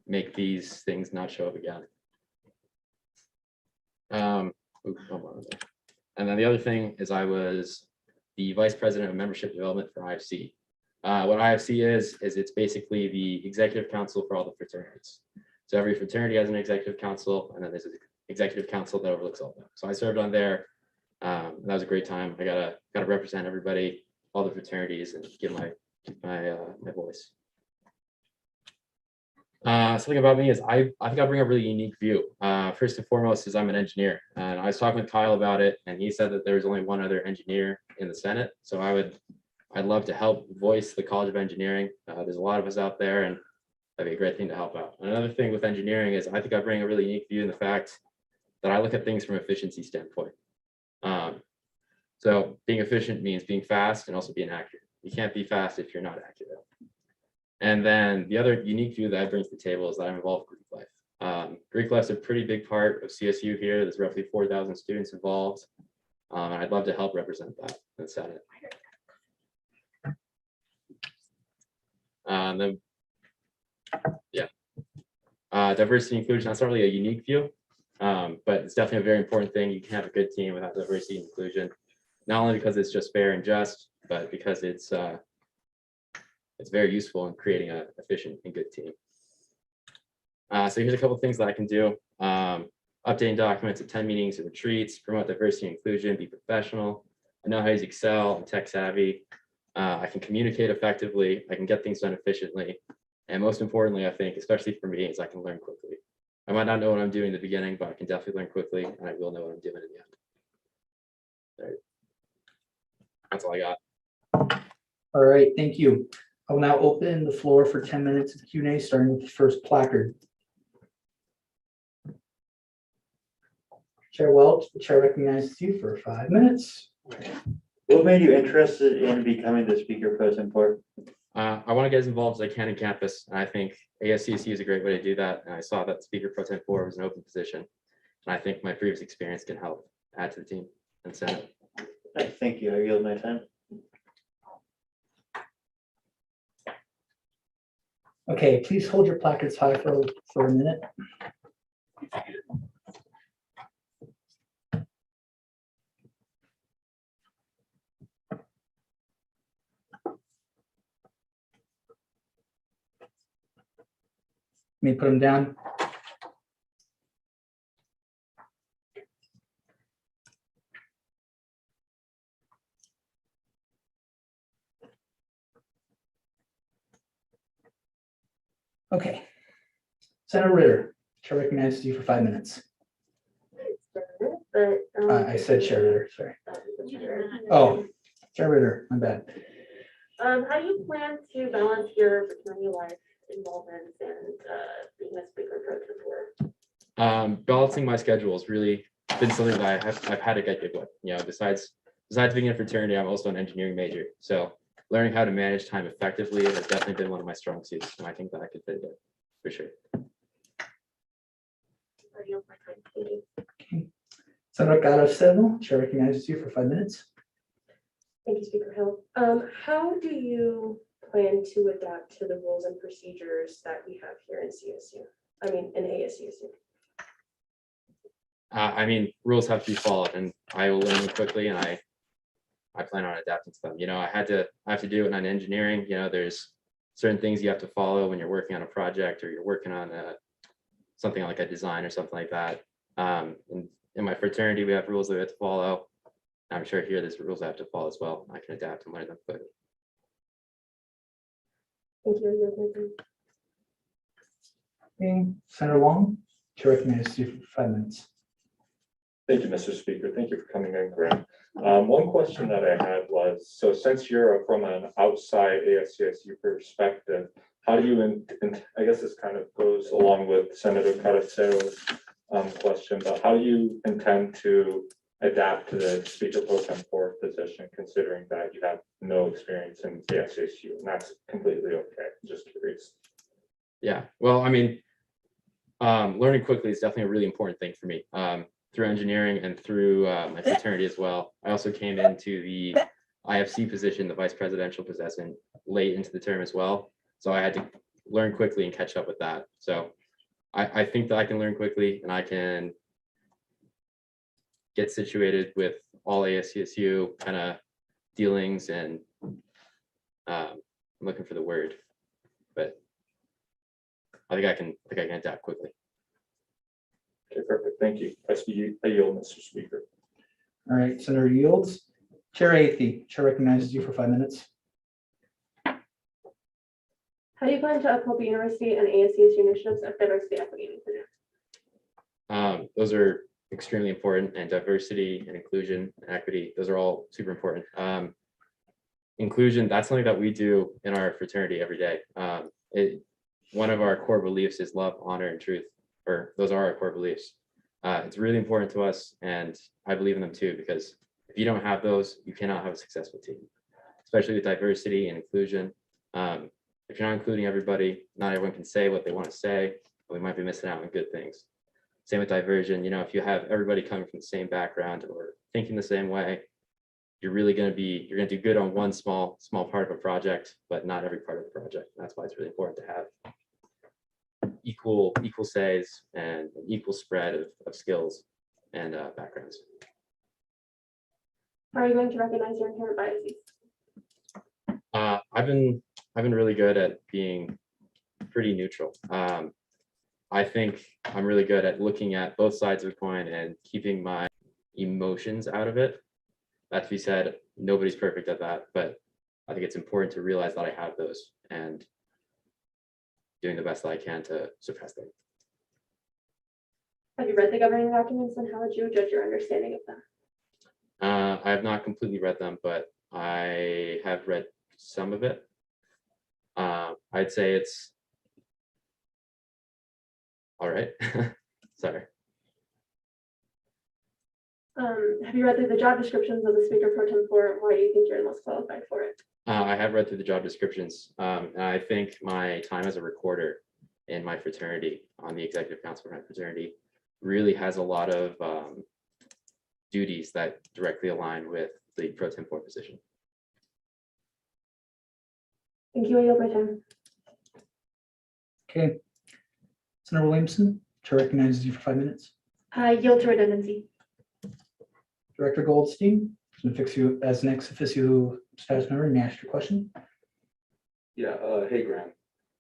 make these things not show up again. And then the other thing is I was the vice president of membership development for IFC. What IFC is it's basically the executive council for all the fraternities. So every fraternity has an executive council, and then there's an executive council that overlooks all of them. So I served on there. That was a great time. I gotta represent everybody, all the fraternities, and give my voice. Something about me is I think I bring a really unique view. First and foremost is I'm an engineer, and I was talking with Kyle about it, and he said that there's only one other engineer in the Senate. So I'd love to help voice the College of Engineering. There's a lot of us out there, and that'd be a great thing to help out. And another thing with engineering is I think I bring a really unique view in the fact that I look at things from an efficiency standpoint. So being efficient means being fast and also being accurate. You can't be fast if you're not accurate. And then the other unique view that I bring to the table is that I'm involved with Greek life. Greek life is a pretty big part of CSU here. There's roughly 4,000 students involved. And I'd love to help represent that in the Senate. Then, yeah, diversity and inclusion, that's not really a unique view, but it's definitely a very important thing. You can have a good team without diversity and inclusion, not only because it's just fair and just, but because it's very useful in creating an efficient and good team. So here's a couple of things that I can do. Updating documents, attend meetings and retreats, promote diversity and inclusion, be professional. I know how to use Excel, I'm tech savvy. I can communicate effectively, I can get things done efficiently. And most importantly, I think, especially for me, is I can learn quickly. I might not know what I'm doing in the beginning, but I can definitely learn quickly, and I will know what I'm doing in the end. Right. That's all I got. All right, thank you. I will now open the floor for 10 minutes of Q&A, starting with the first placard. Chair Welch, the chair recognizes you for 5 minutes. What made you interested in becoming the speaker pro tempore? I want to get as involved as I can in campus, and I think ASCSU is a great way to do that. And I saw that speaker pro tempore was an open position, and I think my previous experience can help add to the team and Senate. Thank you. I yield my time. Okay, please hold your placards high for a minute. Let me put them down. Okay. Senator Ritter, chair recognizes you for 5 minutes. I said Chair Ritter, sorry. Oh, Chair Ritter, my bad. How do you plan to balance your fraternity life involvement and being a speaker pro tempore? Balancing my schedule has really been something that I've had to get good with. You know, besides being in a fraternity, I'm also an engineering major. So learning how to manage time effectively has definitely been one of my strong suits, and I think that I could fit it in for sure. Okay. Senator Garofalo, chair recognizes you for 5 minutes. Thank you, Speaker Hill. How do you plan to adapt to the rules and procedures that we have here in CSU? I mean, in ASCSU. I mean, rules have to be followed, and I will learn them quickly, and I plan on adapting to them. You know, I have to do it in engineering. You know, there's certain things you have to follow when you're working on a project or you're working on something like a design or something like that. In my fraternity, we have rules that we have to follow. I'm sure here there's rules I have to follow as well. I can adapt and learn them quickly. Thank you. Okay. Senator Long, chair recognizes you for 5 minutes. Thank you, Mr. Speaker. Thank you for coming in, Graham. One question that I had was, so since you're from an outside ASCSU perspective, how do you, I guess this kind of goes along with Senator Caracero's question, but how do you intend to, adapt to the speaker pro tempore position, considering that you have no experience in ASCSU, and that's completely okay. Just curious. Yeah, well, I mean, learning quickly is definitely a really important thing for me. Through engineering and through my fraternity as well. I also came into the IFC position, the vice presidential position, late into the term as well. So I had to learn quickly and catch up with that. So I think that I can learn quickly and I can get situated with all ASCSU kind of dealings and I'm looking for the word, but I think I can adapt quickly. Okay, perfect. Thank you. I yield, Mr. Speaker. All right, Senator yields. Chair Athey, Chair recognizes you for 5 minutes. How do you plan to uphold the university and ASCSU initiatives of diversity, equity, and inclusion? Those are extremely important, and diversity and inclusion and equity, those are all super important. Inclusion, that's something that we do in our fraternity every day. One of our core beliefs is love, honor, and truth, or those are our core beliefs. It's really important to us, and I believe in them too, because if you don't have those, you cannot have a successful team, especially with diversity and inclusion. If you're not including everybody, not everyone can say what they want to say, and we might be missing out on good things. Same with diversion. You know, if you have everybody coming from the same background or thinking the same way, you're going to do good on one small part of a project, but not every part of the project. That's why it's really important to have equal says and an equal spread of skills and backgrounds. Are you going to recognize your inherent biases? I've been really good at being pretty neutral. I think I'm really good at looking at both sides of the coin and keeping my emotions out of it. That to be said, nobody's perfect at that, but I think it's important to realize that I have those and doing the best that I can to suppress them. Have you read the governing documents, and how would you judge your understanding of them? I have not completely read them, but I have read some of it. I'd say it's all right. Sorry. Have you read through the job descriptions of the speaker pro tempore? Why do you think you're most qualified for it? I have read through the job descriptions, and I think my time as a recorder in my fraternity, on the executive council for my fraternity, really has a lot of duties that directly align with the pro tempore position. Thank you. I yield my time. Okay. Senator Williamson, Chair recognizes you for 5 minutes. Yield to redundancy. Director Goldstein, as an ex officio status member, may I ask your question? Yeah, hey Graham.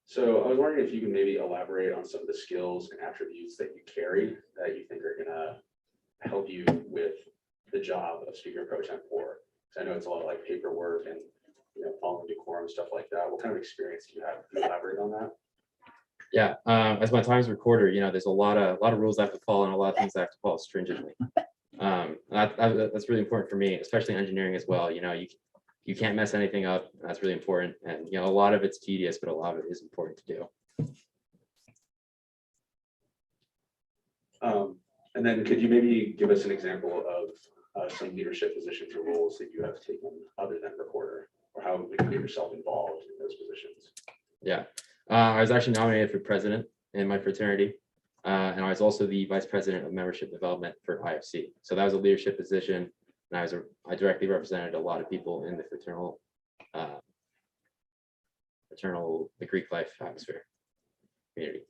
So I was wondering if you can maybe elaborate on some of the skills and attributes that you carry that you think are gonna help you with the job of speaker pro tempore. Because I know it's a lot of like paperwork and following decorum, stuff like that. What kind of experience do you have? Can you elaborate on that? Yeah, as my time as recorder, there's a lot of rules I have to follow and a lot of things I have to follow stringently. That's really important for me, especially engineering as well. You can't mess anything up. That's really important. And a lot of it's tedious, but a lot of it is important to do. And then could you maybe give us an example of some leadership positions or roles that you have taken other than recorder, or how would you get yourself involved in those positions? Yeah, I was actually nominated for president in my fraternity. And I was also the vice president of membership development for IFC. So that was a leadership position. And I directly represented a lot of people in the the Greek life atmosphere community.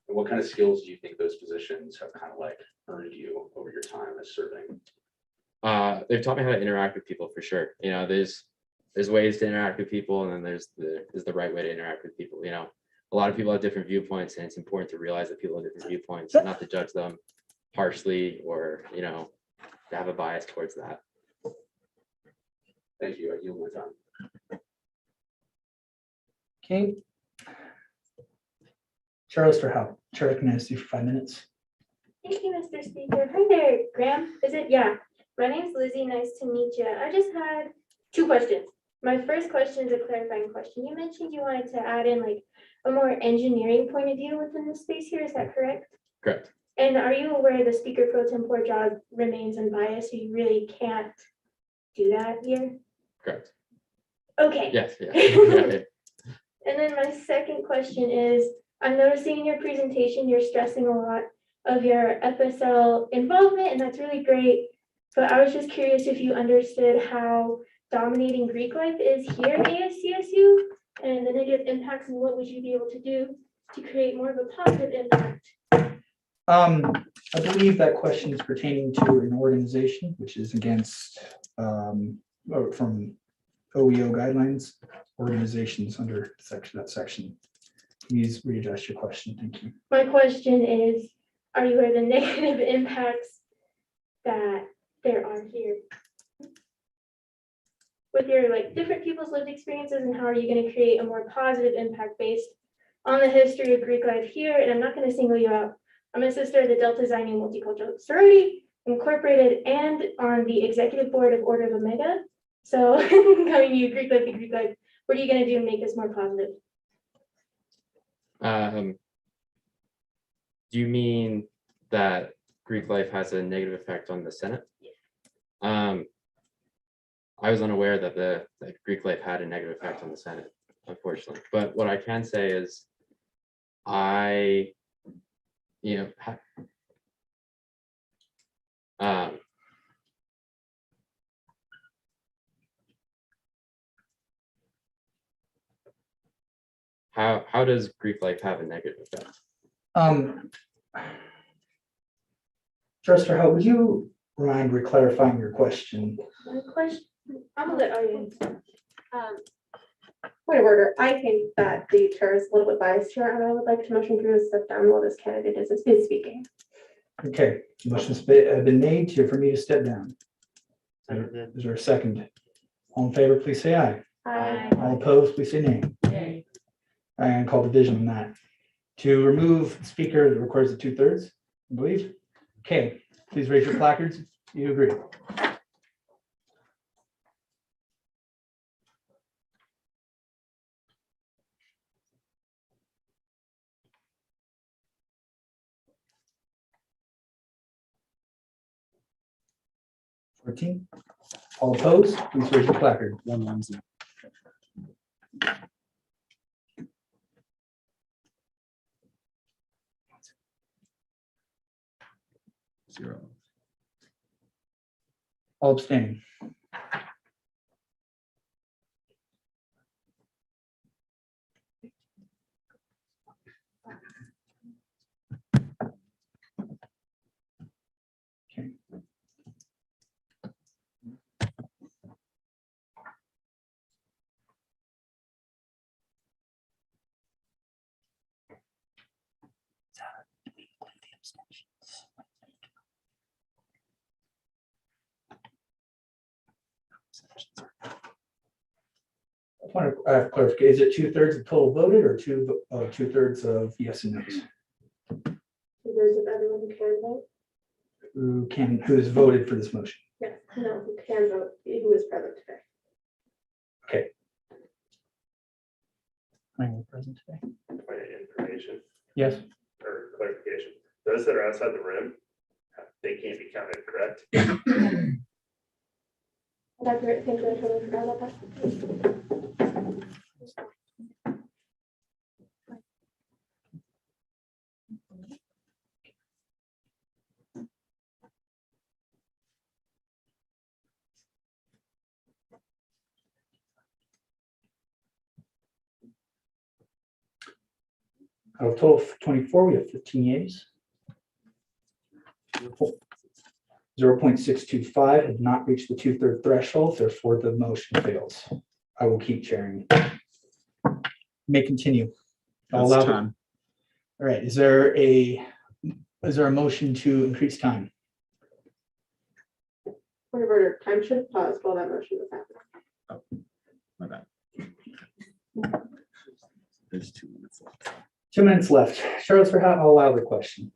And what kind of skills do you think those positions have kind of like earned you over your time as serving? They've taught me how to interact with people for sure. There's ways to interact with people, and then there's the right way to interact with people. A lot of people have different viewpoints, and it's important to realize that people have different viewpoints and not to judge them harshly or, to have a bias towards that. Thank you. I yield my time. Okay. Chair Lister-Howe, Chair recognizes you for 5 minutes. Thank you, Mr. Speaker. Hi there, Graham. Is it? Yeah. My name's Lizzie. Nice to meet you. I just had 2 questions. My first question is a clarifying question. You mentioned you wanted to add in like a more engineering point of view within the space here. Is that correct? Correct. And are you aware the speaker pro tempore job remains unbiased, so you really can't do that here? Correct. Okay. Yes, yeah. Yeah. And then my second question is, I'm noticing in your presentation, you're stressing a lot of your FSL involvement, and that's really great. But I was just curious if you understood how dominating Greek life is here at ASCSU and the negative impacts, and what would you be able to do to create more of a positive impact? I believe that question is pertaining to an organization which is against, or from OEO guidelines, organizations under that section. Please readjust your question. Thank you. My question is, are you aware of the negative impacts that there are here? With your different people's lived experiences, and how are you going to create a more positive impact based on the history of Greek life here? And I'm not going to single you out. I'm a sister of the Delta Xi Nu Multicultural Sorority Incorporated and on the executive board of Order of Omega. So coming to you, Greek life to Greek life, what are you going to do to make this more positive? Do you mean that Greek life has a negative effect on the Senate? I was unaware that that Greek life had a negative effect on the Senate, unfortunately. But what I can say is, how does Greek life have a negative effect? Trustee, how would you mind clarifying your question? My question, I'm gonna let Arya answer. Point of order, I think that the chair is a little bit biased here, and I would like to motion for you to step down while this candidate is speaking. Okay, motion's been made for me to step down. Is there a second? All in favor, please say aye. Aye. All opposed, please say nay. And call division on that. To remove speaker, it requires a 2/3, I believe. Okay, please raise your placards if you agree. All opposed, please raise your placard. 110. Zero. All abstaining. Okay. Point of clarification, is it 2/3 of total voted or 2/3 of yes and no's? 2/3 of everyone who can vote. Who's voted for this motion? Yes, no, who can vote, who is present today. Okay. I'm present today. Point of information Yes. or clarification. Those that are outside the room, they can't be counted, correct? That's great, thank you, I totally forgot about that. Out of total of 24, we have 15 yeas. 0.625 have not reached the 2/3 threshold, therefore the motion fails. I will keep chairing. May continue. I'll allow time. All right, is there a motion to increase time? Point of order, time should have paused while that motion was happening. My bad. There's 2 minutes left. 2 minutes left. Charlotte, for how I'll allow the question.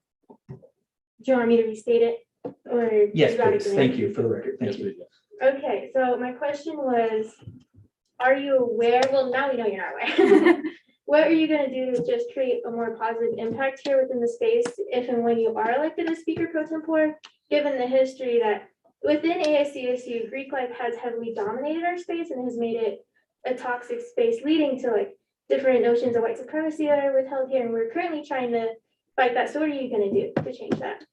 Do you want me to restate it? Or Yes, you got it, please. Grant? Thank you for the record. Thank you. Okay, so my question was, are you aware, well, now we know you're not aware. what are you gonna do to just create a more positive impact here within the space if and when you are elected as Speaker Pro Tempore, given the history that within ASCSU, Greek life has heavily dominated our space and has made it a toxic space, leading to like different notions of white supremacy that are withheld here, and we're currently trying to fight that. So what are you gonna do to change that?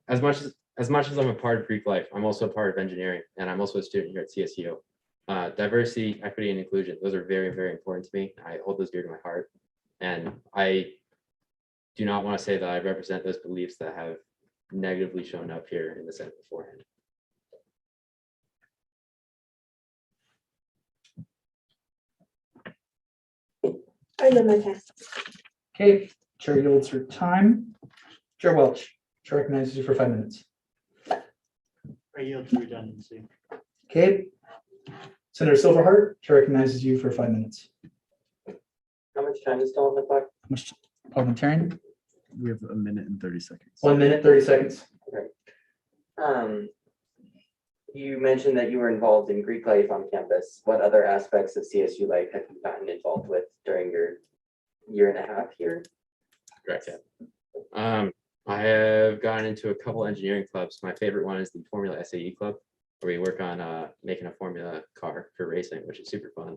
As much as I'm a part of Greek life, I'm also a part of engineering, and I'm also a student here at CSU. Diversity, equity, and inclusion, those are very, very important to me. I hold those dear to my heart. And I do not want to say that I represent those beliefs that have negatively shown up here in the Senate beforehand. I know my test. Okay, Chair yields her time. Chair Welch, Chair recognizes you for 5 minutes. I yield to redundancy. Okay. Senator Silverheart, Chair recognizes you for 5 minutes. How much time is still on the clock? Parliamentarian, We have a minute and 30 seconds. 1 minute, 30 seconds. Okay. You mentioned that you were involved in Greek life on campus. What other aspects of CSU life have you gotten involved with during your year and a half here? Correct. Yeah. I have gotten into a couple engineering clubs. My favorite one is the Formula SAE Club, where we work on making a Formula car for racing, which is super fun.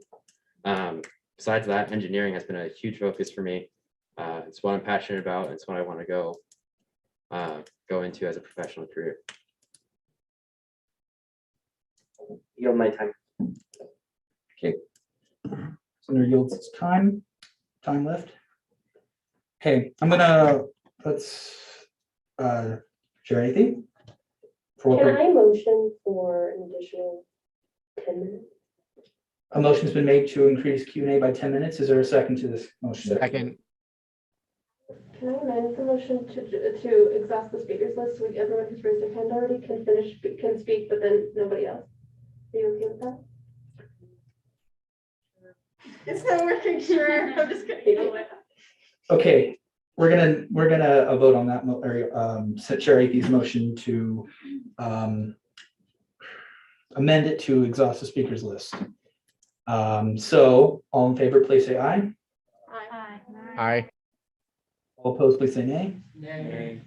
Besides that, engineering has been a huge focus for me. It's what I'm passionate about. It's what I want to go into as a professional career. Yield my time. Okay. Senator yields its time. Time left. Okay, let's share anything. Can I motion for an additional 10 minutes? A motion's been made to increase Q&A by 10 minutes. Is there a second to this motion? Second. Can I amend the motion to exhaust the speakers list so everyone who's raised their hand already can speak, but then nobody else? Are you okay with that? It's not working, sure. I'm just kidding. Okay, we're gonna vote on that, Chair Athey's motion to amend it to exhaust the speakers list. So all in favor, please say aye. Aye. Aye. All opposed, please say nay. Nay.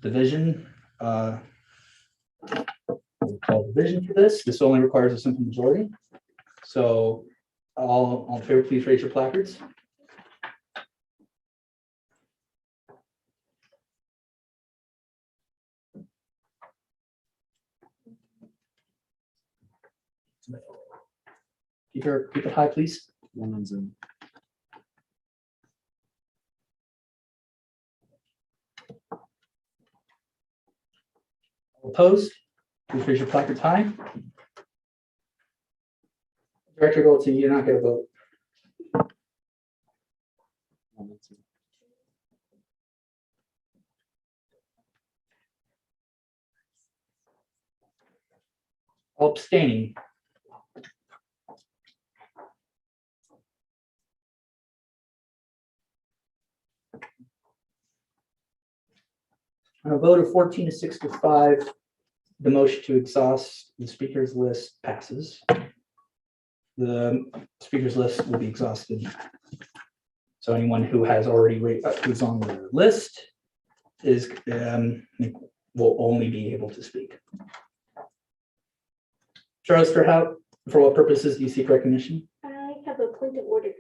Division. We'll call division for this. This only requires a simple majority. So all in favor, please raise your placards. Keep it high, please. One on Zoom. Opposed? Please raise your placards high. Director Goldstein, you're not going to vote. All abstaining. On a vote of 14 to 6 to 5, the motion to exhaust the speakers list passes. The speakers list will be exhausted. So anyone who has already who's on the list is will only be able to speak. Charles, for what purposes do you seek recognition? I have a point of order.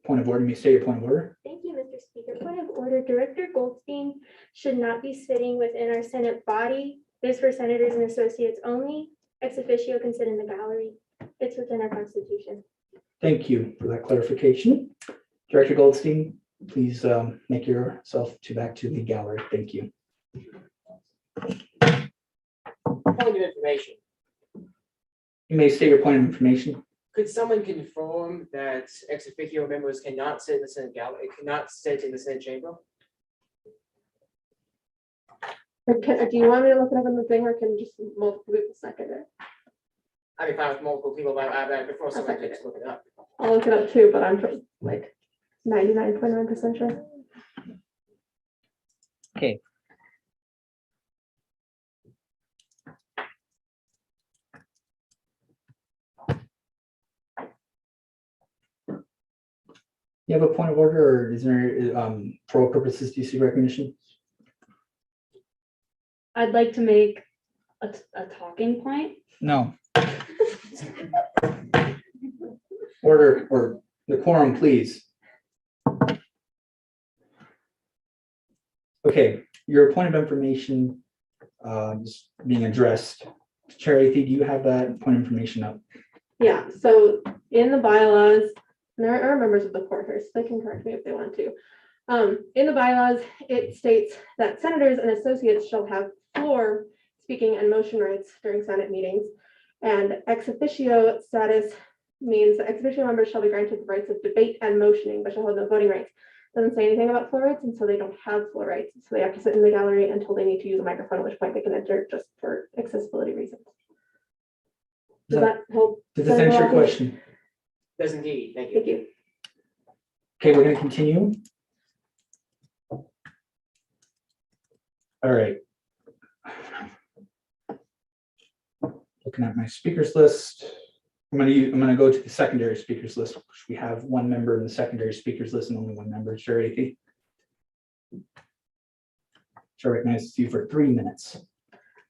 Point of order. You state your point of order. Thank you, Mr. Speaker. Point of order, Director Goldstein should not be sitting within our Senate body. It is for senators and associates only. Ex officio can sit in the gallery. It's within our Constitution. Thank you for that clarification. Director Goldstein, please make yourself back to the gallery. Thank you. Point of information. You may state your point of information. Could someone confirm that ex officio members cannot sit in the Senate gallery, cannot sit in the Senate chamber? Or do you want me to look it up in the thing, or can just multiple people second it? I'd be fine with multiple people, but before someone could just look it up. I'll look it up too, but I'm like 99.9% sure. Okay. You have a point of order, or is there, for all purposes, do you see recognition? I'd like to make a talking point. No. Order, or the quorum, please. Okay, your point of information is being addressed. Charity, do you have that point of information up? Yeah, so in the bylaws, and there are members of the court here, so they can correct me if they want to. In the bylaws, it states that senators and associates shall have floor speaking and motion rights during Senate meetings. And ex officio status means that ex officio members shall be granted the rights of debate and motioning, but shall have no voting rights. Doesn't say anything about floor rights, and so they don't have floor rights. So they have to sit in the gallery until they need to use a microphone, at which point they can enter just for accessibility reasons. Does that help? Does this answer your question? Does indeed, thank you. Thank you. Okay, we're gonna continue. All right. Looking at my speakers list, I'm gonna go to the secondary speakers list, which we have one member in the secondary speakers list and only one member, Charity. Chair recognizes you for 3 minutes.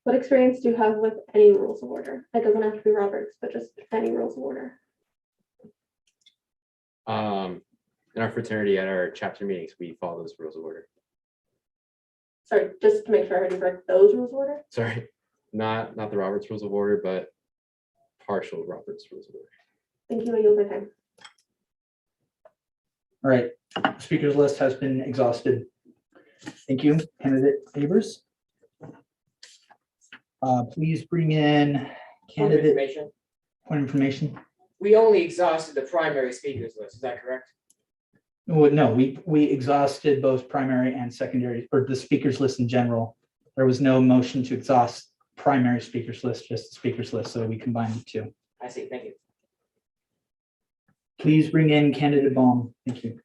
What experience do you have with any rules of order? It doesn't have to be Roberts, but just any rules of order. In our fraternity, at our chapter meetings, we follow those rules of order. Sorry, just to make sure I heard you correct, those rules of order? Sorry, not the Roberts Rules of Order, but partial Roberts Rules of Order. Thank you, I yield my time. All right, speakers list has been exhausted. Thank you, candidate Abers. Please bring in candidate point of information. We only exhausted the primary speakers list, is that correct? Well, no, we exhausted both primary and secondary, or the speakers list in general. There was no motion to exhaust primary speakers list, just the speakers list, so we combined the two. I see, thank you. Please bring in candidate Baum. Thank you.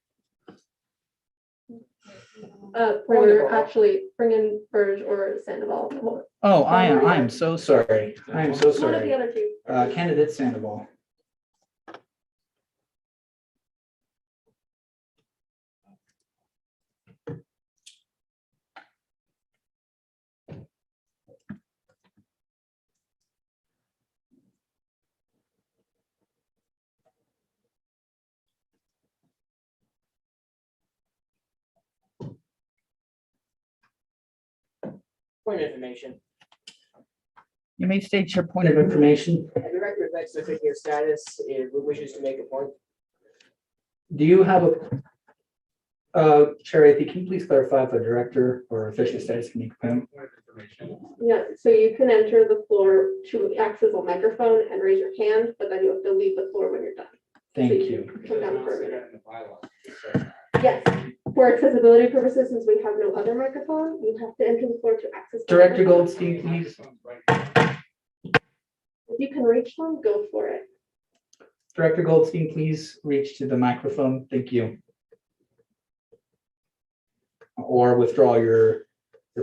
Or actually bring in Burge or Sandoval. Oh, I'm so sorry. I am so One of the sorry. other two. Candidate Sandoval. Point of information. You may state your point of information. The director of ex officio status wishes to make a point. Do you have Charity, can you please clarify if a director or official status can make a point? Yeah, so you can enter the floor to access a microphone and raise your hand, but then you have to leave the floor when you're done. Thank So you. Come down for a minute. Yes, for accessibility purposes, since we have no other microphone, you have to enter the floor to access. the Director microphone. Goldstein, please. If you can reach them, go for it. Director Goldstein, please reach to the microphone. Thank you. Or withdraw your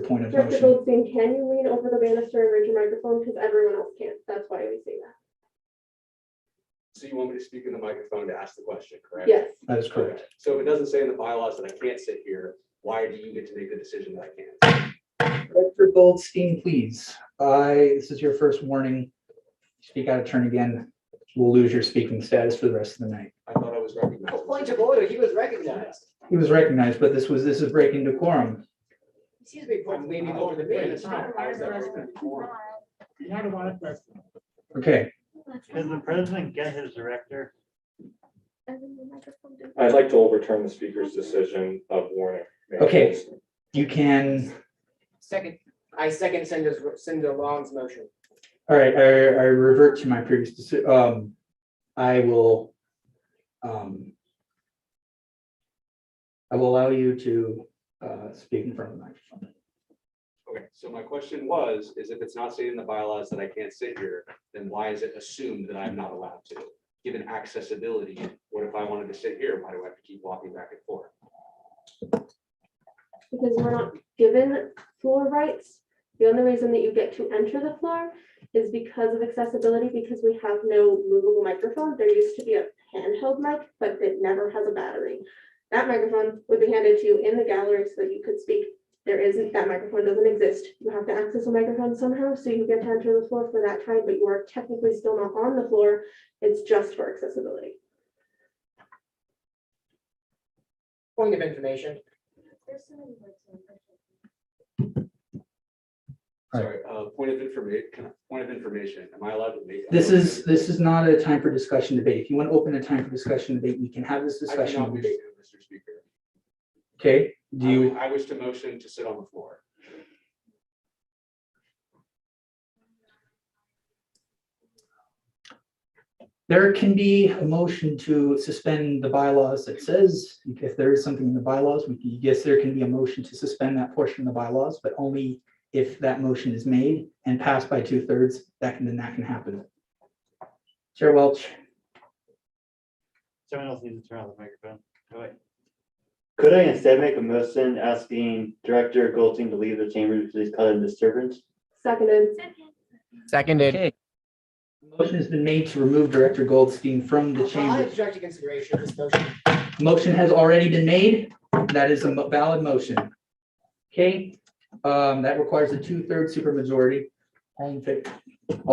point of Director motion. Goldstein, can you lean over the banister and raise your microphone? Because everyone else can't. That's why we say that. So you want me to speak in the microphone to ask the question, correct? Yes. That is correct. Okay. So if it doesn't say in the bylaws that I can't sit here, why do you get to make the decision that I can? Director Goldstein, please. This is your first warning. Speak out of turn again. We'll lose your speaking status for the rest of the night. I thought I was recognized. Point of order, he was recognized. He was recognized, but this is breaking decorum. Excuse me, maybe over the minutes. Okay. Can the president get his director? I'd like to overturn the speaker's decision of warning. Okay. You can. I second Senator Long's motion. All right, I revert to my previous decision. I will allow you to speak in front of the microphone. Okay, so my question is if it's not stated in the bylaws that I can't sit here, then why is it assumed that I'm not allowed to? Given accessibility, what if I wanted to sit here? Why do I have to keep walking back and forth? Because we're not given floor rights. The only reason that you get to enter the floor is because of accessibility, because we have no movable microphone. There used to be a handheld mic, but it never has a battery. That microphone would be handed to you in the gallery so that you could speak. That microphone doesn't exist. You have to access a microphone somehow, so you get to enter the floor for that time, but you are technically still not on the floor. It's just for accessibility. Point of information. Sorry, point of information, am I allowed to make? This is not a time for discussion debate. If you want to open a time for discussion debate, we can have this I do discussion. not wish to, Mr. Speaker. Okay, do you? I wish to motion to sit on the floor. There can be a motion to suspend the bylaws that says, if there is something in the bylaws, yes, there can be a motion to suspend that portion of the bylaws, but only if that motion is made and passed by 2/3, then that can happen. Chair Welch. Someone else needs to turn on the microphone. Go ahead. Could I instead make a motion asking Director Goldstein to leave the chamber because he's causing disturbance? Seconded. Seconded. Okay. Motion has been made to remove Director Goldstein from the chamber. Direct consideration of this motion. Motion has already been made. That is a valid motion. Okay, that requires a 2/3 supermajority. All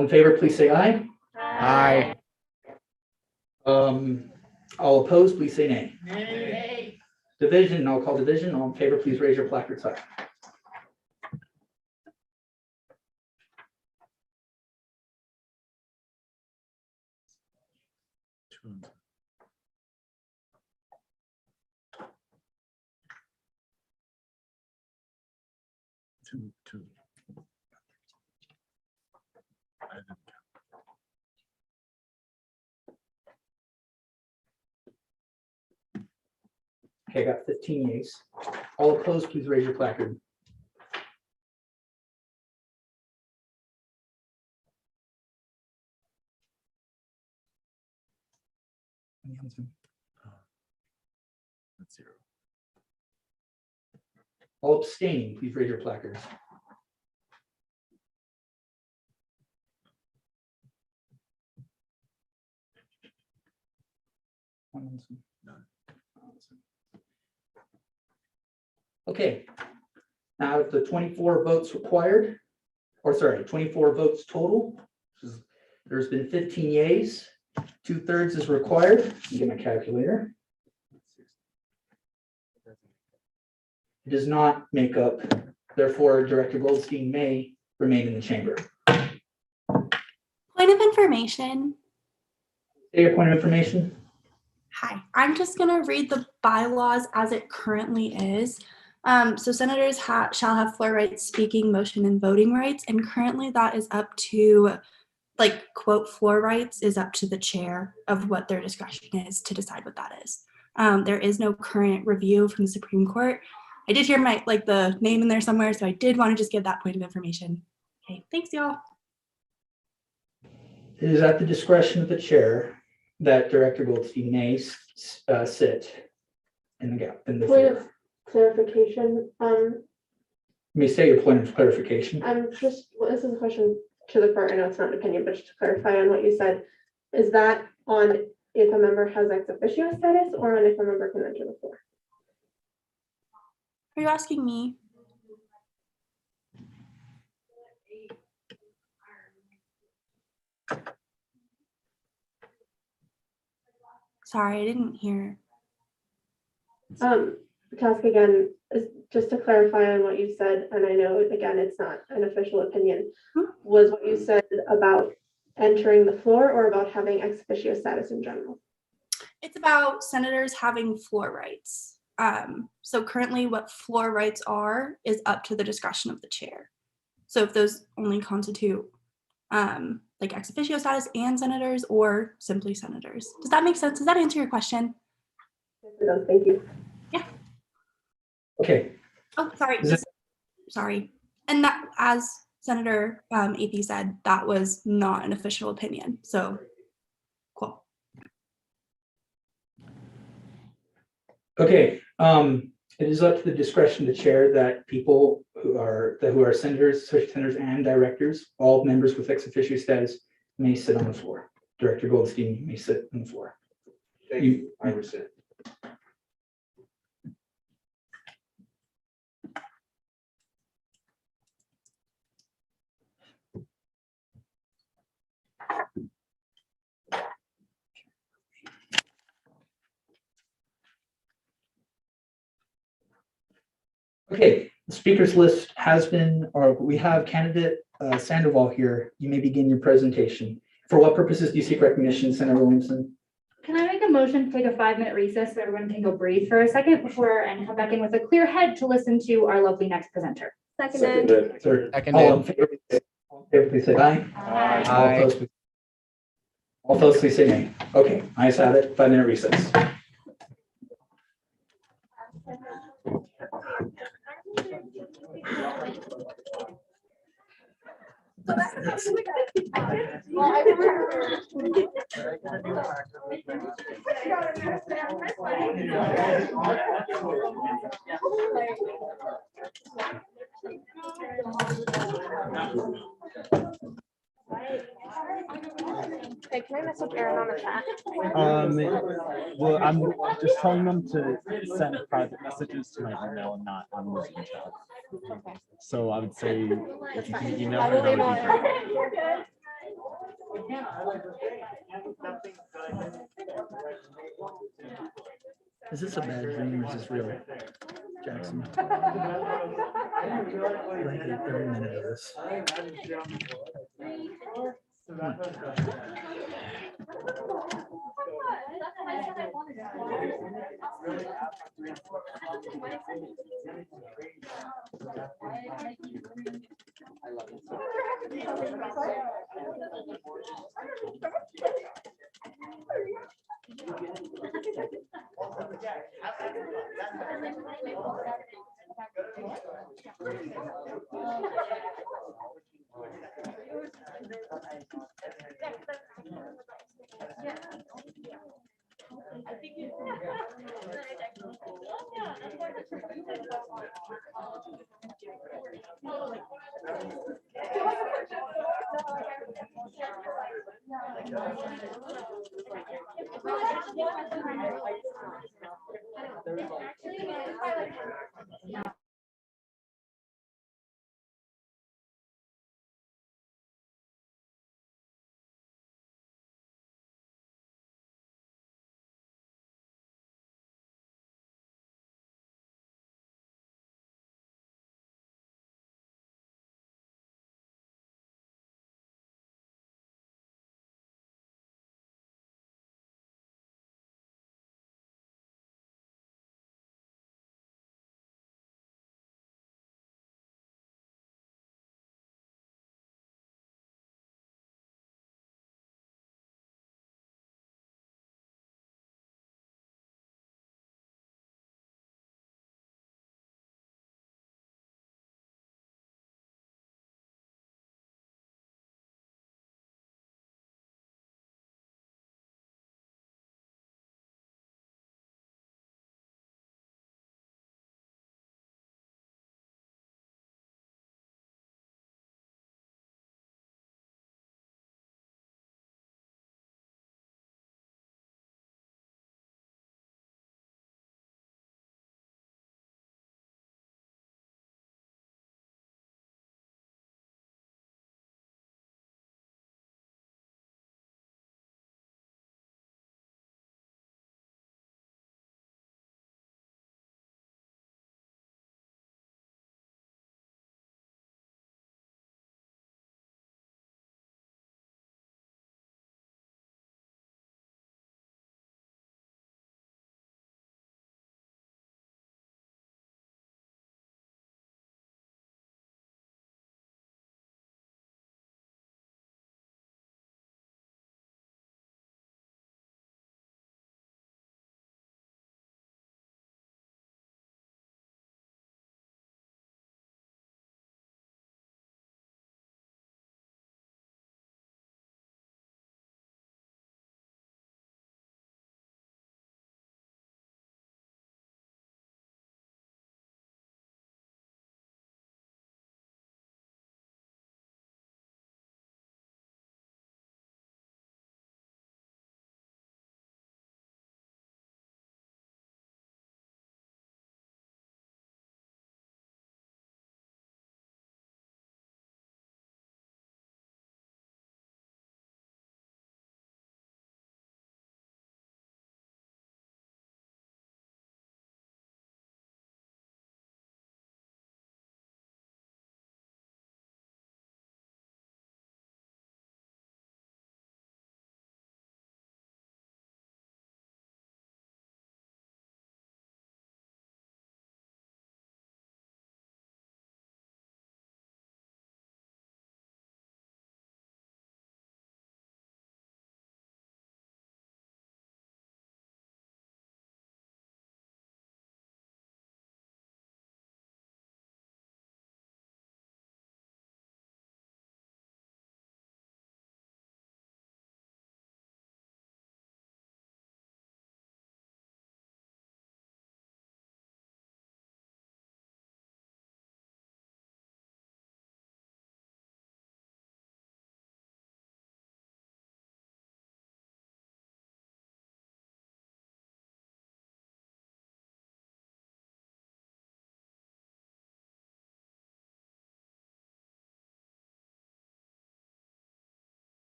in favor, please say aye. Aye. All opposed, please say nay. Nay. Division, I'll call division. All in favor, please raise your placards high. Okay, I got 15 yeas. All opposed, please raise your placard. That's 0. All abstaining, please raise your placards. Okay, now the 24 votes required, or sorry, 24 votes total. There's been 15 yeas, 2/3 is required. Let me get my calculator. It does not make up, therefore Director Goldstein may remain in the chamber. Point of information. Say your point of information. Hi, I'm just gonna read the bylaws as it currently is. So senators shall have floor rights, speaking, motion, and voting rights, and currently that is up to, like, quote, floor rights is up to the chair of what their discretion is to decide what that is. There is no current review from the Supreme Court. I did hear the name in there somewhere, so I did want to just give that point of information. Okay, thanks, y'all. It is at the discretion of the chair that Director Goldstein may sit in the gap. In the Point floor. of clarification. May say your point of clarification. This is a question to the court. I know it's not an opinion, but just to clarify on what you said, is that on if a member has ex officio status or on if a member can enter the floor? Are you asking me? Sorry, I didn't hear. To ask again, is just to clarify on what you said, and I know again, it's not an official opinion, was what you said about entering the floor or about having ex officio status in general? It's about senators having floor rights. So currently what floor rights are is up to the discretion of the chair. So if those only constitute like ex officio status and senators or simply senators. Does that make sense? Does that answer your question? It does, thank you. Yeah. Okay. Oh, sorry. Sorry. And that, as Senator AP said, that was not an official opinion. So cool. Okay, it is up to the discretion of the chair that people who are senators, associate senators, and directors, all members with ex officio status, may sit on the floor. Director Goldstein may sit on the floor. You- I rescind. Okay, the speakers list has been, or we have candidate Sandoval here. You may begin your presentation. For what purposes do you seek recognition, Senator Williamson? Can I make a motion to take a 5-minute recess so everyone can go breathe for a second before and come back in with a clear head to listen to our lovely next presenter? Seconded. All in favor, please say aye. All opposed, all opposed, please say nay. Okay, ayes have it. 5-minute recess. Hey, can I message Aaron on the chat? Well, I'm just telling them to send private messages to my email and not on the Zoom chat. So I would say if you can email her, that would be great. Is this a bad dream or is this real, Jackson? I hate every minute of this.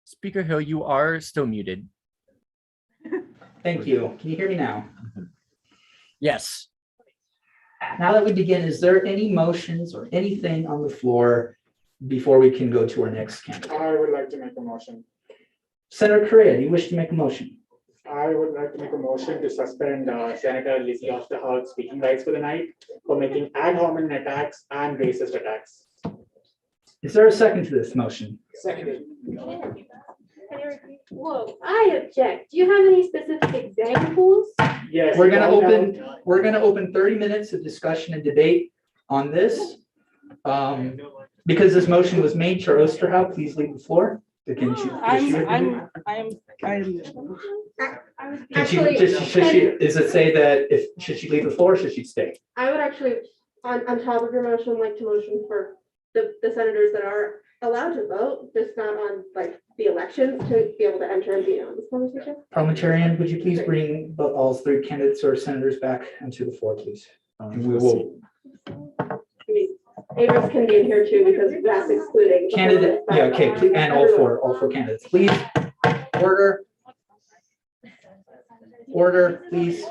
Speaker Hill, you are still muted. Thank you. Can you hear me now? Yes. Now that we begin, is there any motions or anything on the floor before we can go to our next candidate? I would like to make a motion. Senator Correa, do you wish to make a motion? I would like to make a motion to suspend Senator Lizzie Osterhout's speaking rights for the night for making ad hominem attacks and racist attacks. Is there a second to this motion? Seconded. Whoa, I object. Do you have any specific examples? Yes. We're gonna open 30 minutes of discussion and debate on this. Because this motion was made, Chair Osterhout, please leave the floor. Can she, does it say that should she leave the floor or should she stay? I would actually, on top of your motion, like to motion for the senators that are allowed to vote, just not on like the elections, to be able to enter and be on this conversation. Parliamentarian, would you please bring all three candidates or senators back onto the floor, please? And we will. Abrams can be in here too because that's excluding. Candidate, yeah, okay, and all four candidates, please. Order. Order, please.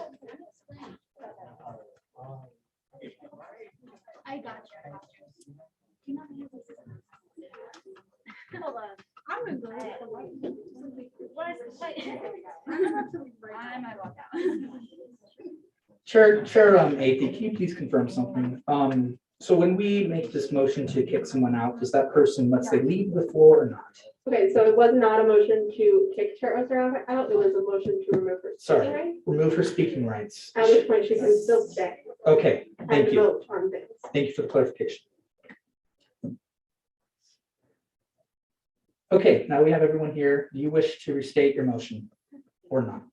I got you. Hold on. I'm gonna go. I might walk out. Chair AP, can you please confirm something? So when we make this motion to kick someone out, does that person, let's say, leave the floor or not? Okay, so it was not a motion to kick Chair Oster out, it was a motion to remove her speaking Sorry, rights, remove her speaking rights. at which point she can still stay Okay, thank and you. vote on things. Thank you for the clarification. Okay, now we have everyone here. Do you wish to restate your motion or not?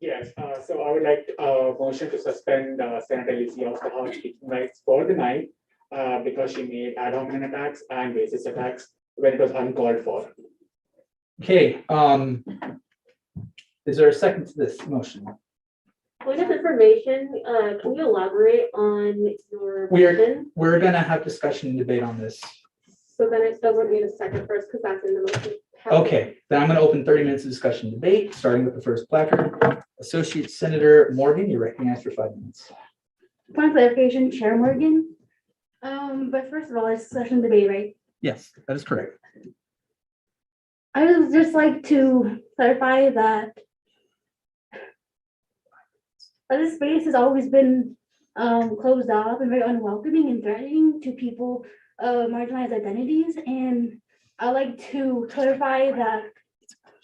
Yes, so I would like a motion to suspend Senator Lizzie Osterhout's speaking rights for the night because she made ad hominem attacks and racist attacks when it was uncalled for. Okay, is there a second to this motion? Point of information, can you elaborate on your motion? We're gonna have discussion and debate on this. So then it doesn't need a second first, because that's in the motion. Okay, then I'm gonna open 30 minutes of discussion and debate, starting with the first placard. Associate Senator Morgan, you're recognized for 5 minutes. Point of clarification, Chair Morgan. But first of all, it's session debate, right? Yes, that is correct. I would just like to clarify that this space has always been closed off and very unwelcoming and threatening to people of marginalized identities. And I'd like to clarify that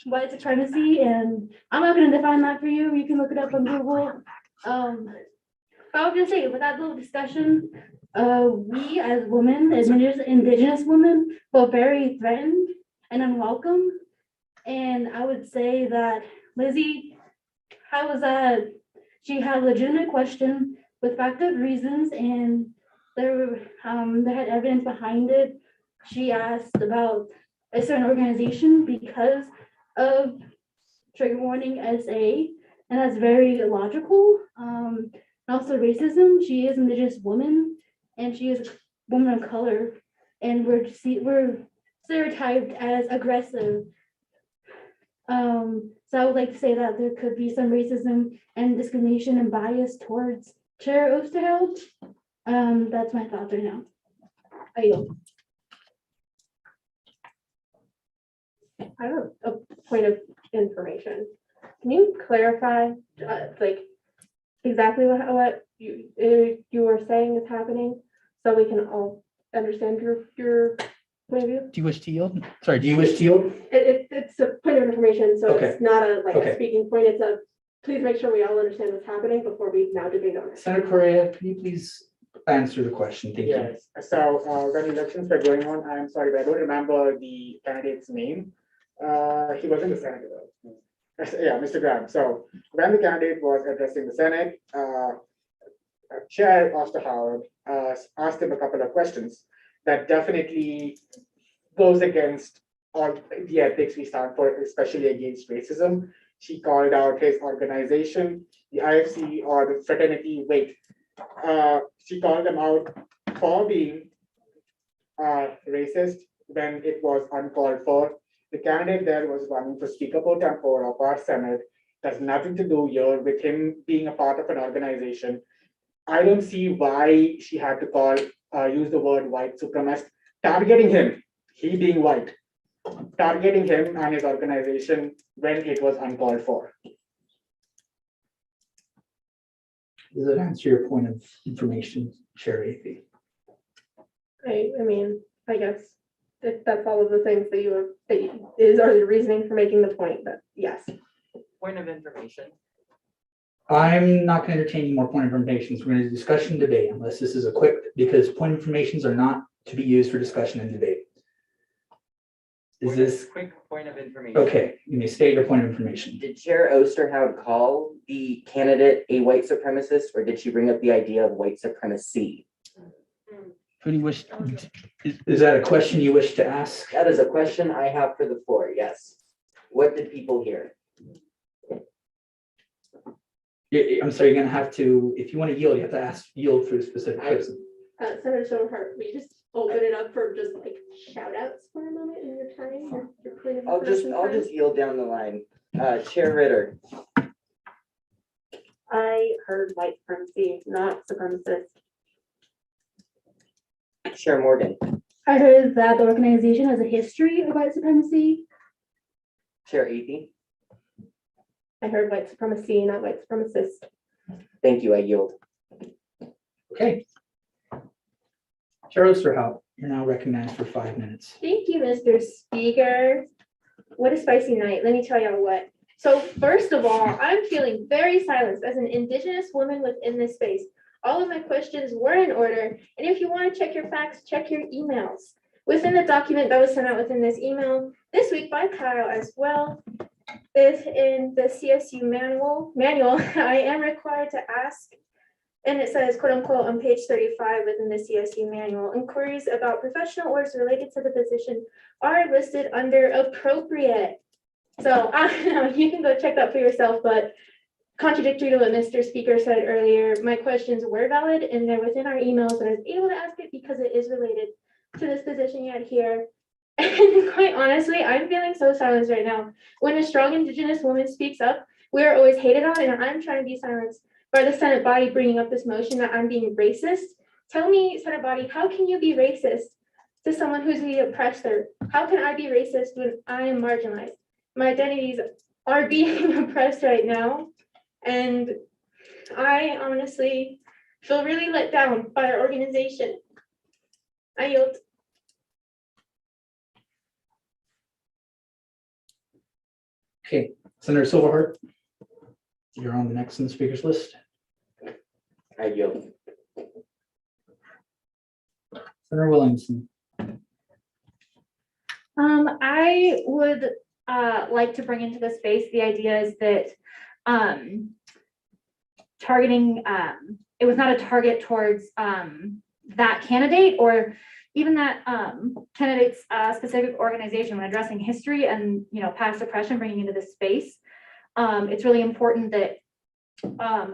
white supremacy, and I'm not going to define that for you. You can look it up on Google. But I was gonna say, with that little discussion, we as women, as indigenous women, feel very threatened and unwelcome. And I would say that Lizzie, how was that? She had a legitimate question with backed up reasons, and there had evidence behind it. She asked about a certain organization because of trigger warning SA, and that's very illogical. And also racism. She is an indigenous woman, and she is a woman of color, and we're stereotyped as aggressive. So I would like to say that there could be some racism and discrimination and bias towards Chair Osterhout. That's my thoughts right now. I yield. I have a point of information. Can you clarify, like, exactly what you were saying is happening, so we can all understand your point of view? Do you wish to yield? Sorry, do you wish to yield? It's a point of information, so Okay. it's not a Okay. a speaking point. It's a, please make sure we all understand what's happening before we now debate on it. Senator Correa, can you please answer the question? Thank you. Yes, so when elections were going on, I'm sorry, but I don't remember the candidate's name. He wasn't the senator though. Yeah, Mr. Graham. So when the candidate was addressing the Senate, Chair Osterhout asked him a couple of questions that definitely goes against all the ethics we stand for, especially against racism. She called out his organization, the IFC or the fraternity WAIT. She called them out for being racist when it was uncalled for. The candidate there was running for Speaker Pro Tempore of our Senate. Has nothing to do here with him being a part of an organization. I don't see why she had to use the word white supremacist, targeting him, he being white, targeting him and his organization when it was uncalled for. Does that answer your point of information, Chair Athey? I mean, I guess that's all of the things that are the reasoning for making the point, but yes. Point of information. I'm not going to entertain any more point of information. We're going to do discussion debate unless this is a quick, because point of informations are not to be used for discussion and debate. Is this Quick point of information? okay? You may state your point of information. Did Chair Osterhout call the candidate a white supremacist, or did she bring up the idea of white supremacy? Who do you wish? Is that a question you wish to ask? That is a question I have for the floor, yes. What did people hear? I'm sorry, you're going to have to, if you want to yield, you have to yield for a specific person. Senator Schoenhardt, will you just open it up for just like shout outs for a moment in your time? Your point of I'll information just yield down the line. Chair Ritter. I heard white supremacy, not supremacist. Chair Morgan. I heard that the organization has a history of white supremacy. Chair Athey. I heard white supremacy, not white supremacist. Thank you, I yield. Okay. Chair Osterhout, you're now recognized for 5 minutes. Thank you, Mr. Speaker. What a spicy night. Let me tell y'all what. So first of all, I'm feeling very silenced as an Indigenous woman within this space. All of my questions were in order. And if you want to check your facts, check your emails. Within the document that was sent out within this email this week by Kyle as well, is in the CSU manual, I am required to ask, and it says, quote unquote, on page 35 within the CSU manual, inquiries about professional orders related to the position are listed under appropriate. So I don't know, you can go check that for yourself, but contradictory to what Mr. Speaker said earlier, my questions were valid and they're within our emails, and I was able to ask it because it is related to this position you had here. And quite honestly, I'm feeling so silenced right now. When a strong Indigenous woman speaks up, we are always hated on, and I'm trying to be silenced by the Senate body bringing up this motion that I'm being racist. Tell me, Senate body, how can you be racist to someone who's the oppressor? How can I be racist when I am marginalized? My identities are being oppressed right now, and I honestly feel really let down by our organization. I yield. Okay, Senator Silverheart, you're on the next in the speakers list. I yield. Senator Williamson. I would like to bring into the space the idea is that targeting, it was not a target towards that candidate or even that candidate's specific organization when addressing history and past oppression, bringing into this space. It's really important that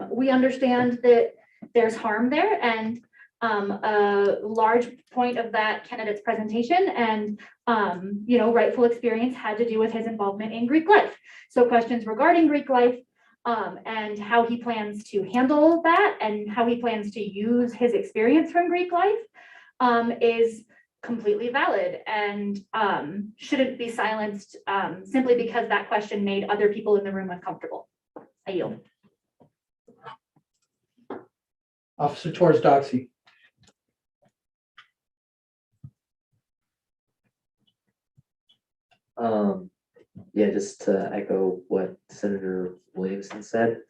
we understand that there's harm there, and a large point of that candidate's presentation and rightful experience had to do with his involvement in Greek life. So questions regarding Greek life and how he plans to handle that and how he plans to use his experience from Greek life is completely valid and shouldn't be silenced simply because that question made other people in the room uncomfortable. I yield. Officer Torres Doxey. Yeah, just to echo what Senator Williamson said.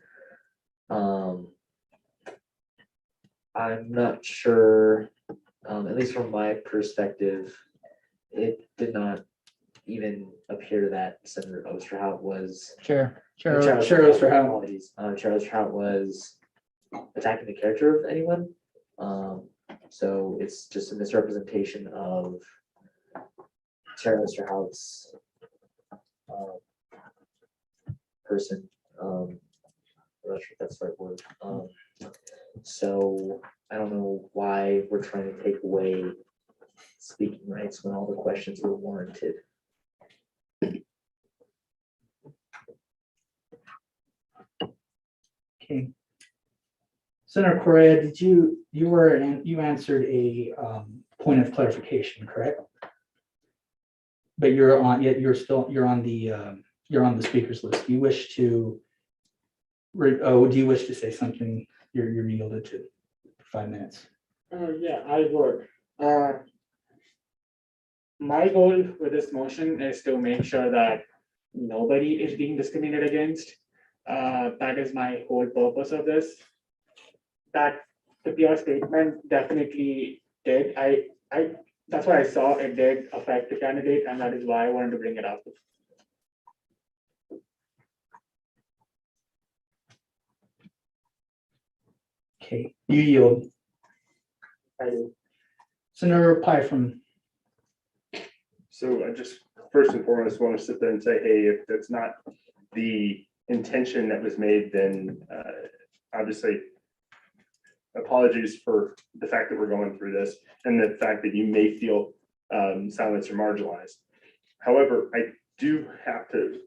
I'm not sure, at least from my perspective, it did not even appear that Senator Osterhout was Chair Osterhout. Apologies. Chair Osterhout was attacking the character of anyone. So it's just a misrepresentation of Chair Osterhout's person. I'm not sure if that's the right word. So I don't know why we're trying to take away speaking rights when all the questions were warranted. Okay. Senator Correa, you answered a point of clarification, correct? But you're on the speakers list. You wish to, do you wish to say something? You're yielded to 5 minutes. Yeah, I would. My goal with this motion is to make sure that nobody is being discriminated against. That is my whole purpose of this. That the PR statement definitely did. That's what I saw. It did affect the candidate, and that is why I wanted to bring it up. Okay, you yield. I do. Senator Pai from. So I just first and foremost want to sit there and say, hey, if that's not the intention that was made, then obviously apologies for the fact that we're going through this and the fact that you may feel silenced or marginalized. However, I do have to,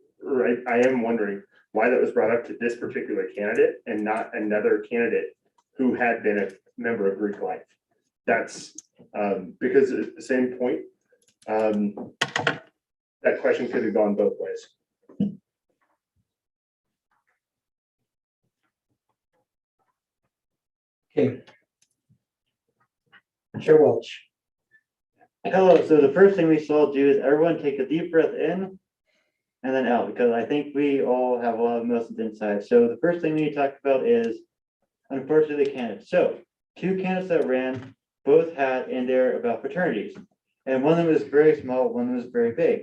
I am wondering why that was brought up to this particular candidate and not another candidate who had been a member of Greek life. That's because at the same point, that question could have gone both ways. Okay. Chair Welch. Hello, so the first thing we shall do is everyone take a deep breath in and then out, because I think we all have a lot of emotions inside. So the first thing we need to talk about is, unfortunately, the candidates. So 2 candidates that ran both had in there about fraternities. And one of them was very small, one of them was very big.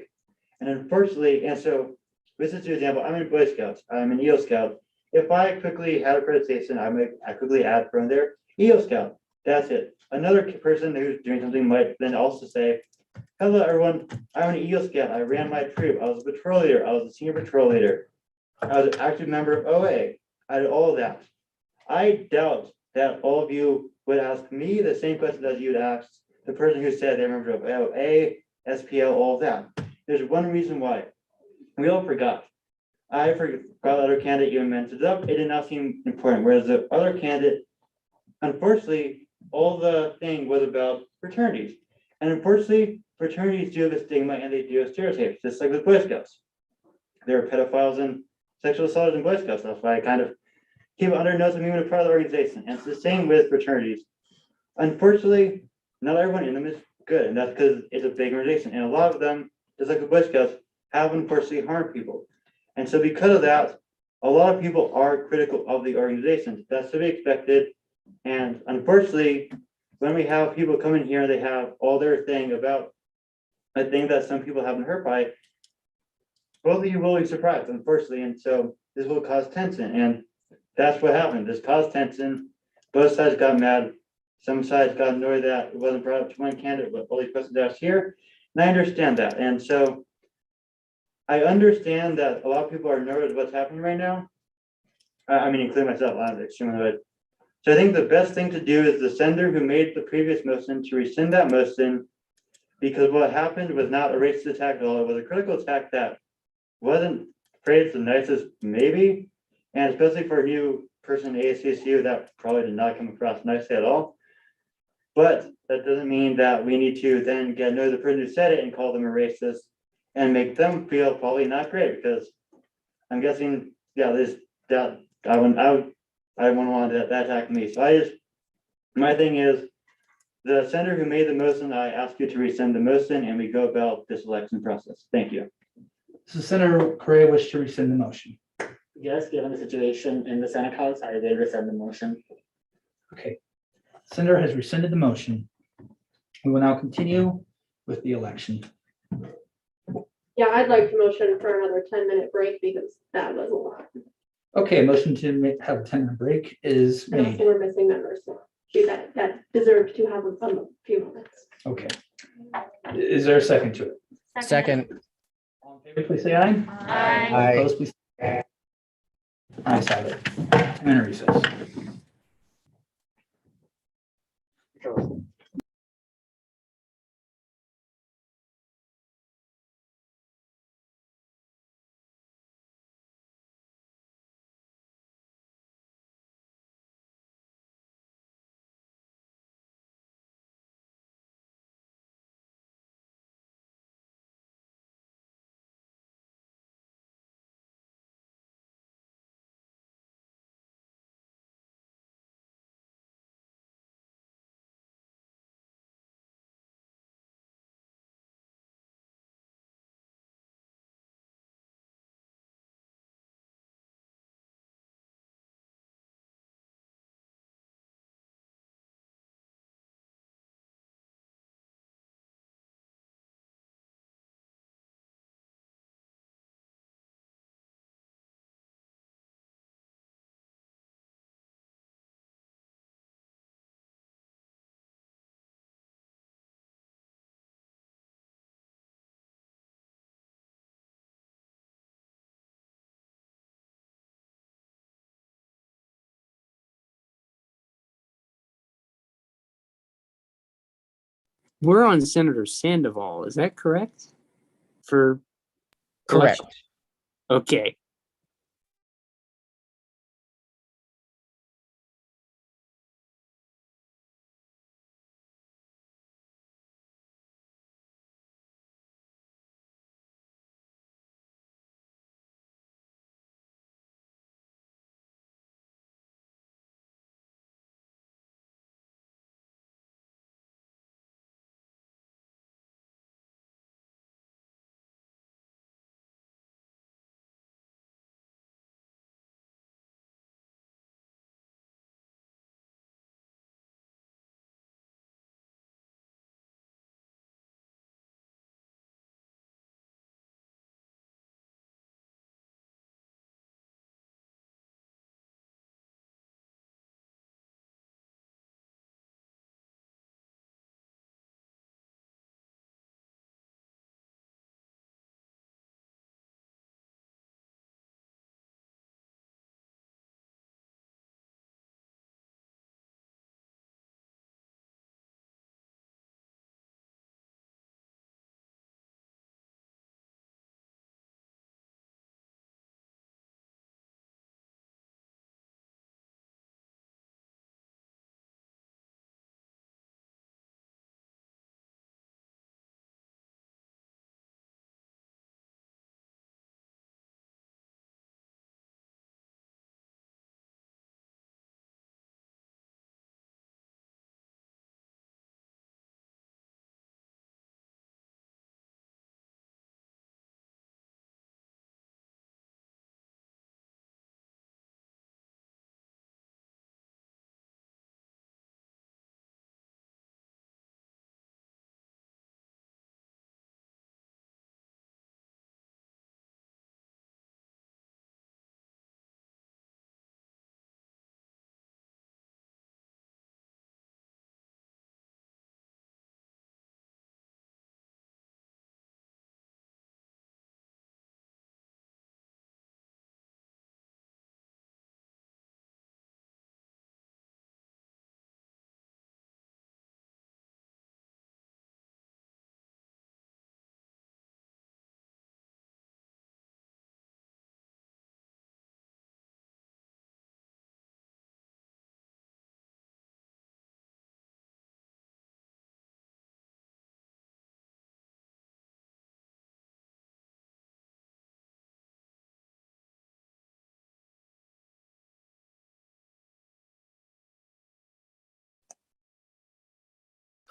And unfortunately, and so this is an example, I'm in Boy Scouts, I'm an EO Scout. If I quickly had accreditation, I quickly add from there, EO Scout, that's it. Another person who's doing something might then also say, hello everyone, I'm an EO Scout, I ran my troop, I was a patrol leader, I was a senior patrol leader, I was an active member of OA, I did all of that. I doubt that all of you would ask me the same question as you'd ask the person who said they're a member of OA, SPL, all of that. There's one reason why. We all forgot. I forgot the other candidate you mentioned up. It did not seem important. Whereas the other candidate, unfortunately, all the thing was about fraternities. And unfortunately, fraternities do have a stigma and they do have stereotypes, just like with Boy Scouts. There are pedophiles and sexual assaulters in Boy Scouts. That's why I kind of keep it under notes of being a part of the organization. And it's the same with fraternities. Unfortunately, not everyone in them is good. And that's because it's a big organization. And a lot of them, just like the Boy Scouts, have unfortunately harmed people. And so because of that, a lot of people are critical of the organization. That's to be expected. And unfortunately, when we have people come in here, they have all their thing about a thing that some people haven't heard by, both of you will be surprised, unfortunately. And so this will cause tension. And that's what happened. This caused tension. Both sides got mad. Some sides got annoyed that it wasn't brought up to one candidate, but all these questions asked here. And I understand that. And so I understand that a lot of people are nervous what's happening right now. I mean, including myself, I'm extremely annoyed. So I think the best thing to do is the sender who made the previous motion to rescind that motion, because what happened was not a racist attack at all. It was a critical attack that wasn't phrased the nicest, maybe, and especially for a new person in ASCSU, that probably did not come across nicely at all. But that doesn't mean that we need to then get another person who said it and call them a racist and make them feel probably not great, because I'm guessing, yeah, I wouldn't want that attack me. So my thing is, the senator who made the motion, I ask you to rescind the motion and we go about this election process. Thank you. So Senator Correa wished to rescind the motion. Yes, given the situation in the Senate House, I will rescind the motion. Okay. Senator has rescinded the motion. We will now continue with the election. Yeah, I'd like to motion for another 10-minute break because that was a lot. Okay, motion to have a 10-minute break is And also made. we're missing members, so that deserves to have a few moments. Okay. Is there a second to it? Second. All in favor, please say aye. Aye. Opposed, please say aye. Ayes have it. 10-minute recess. We're on Senator Sandoval, is that correct? For Correct. election? Okay.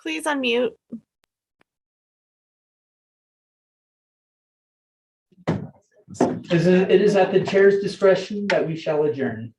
Please unmute. It is at the chair's discretion that we shall adjourn.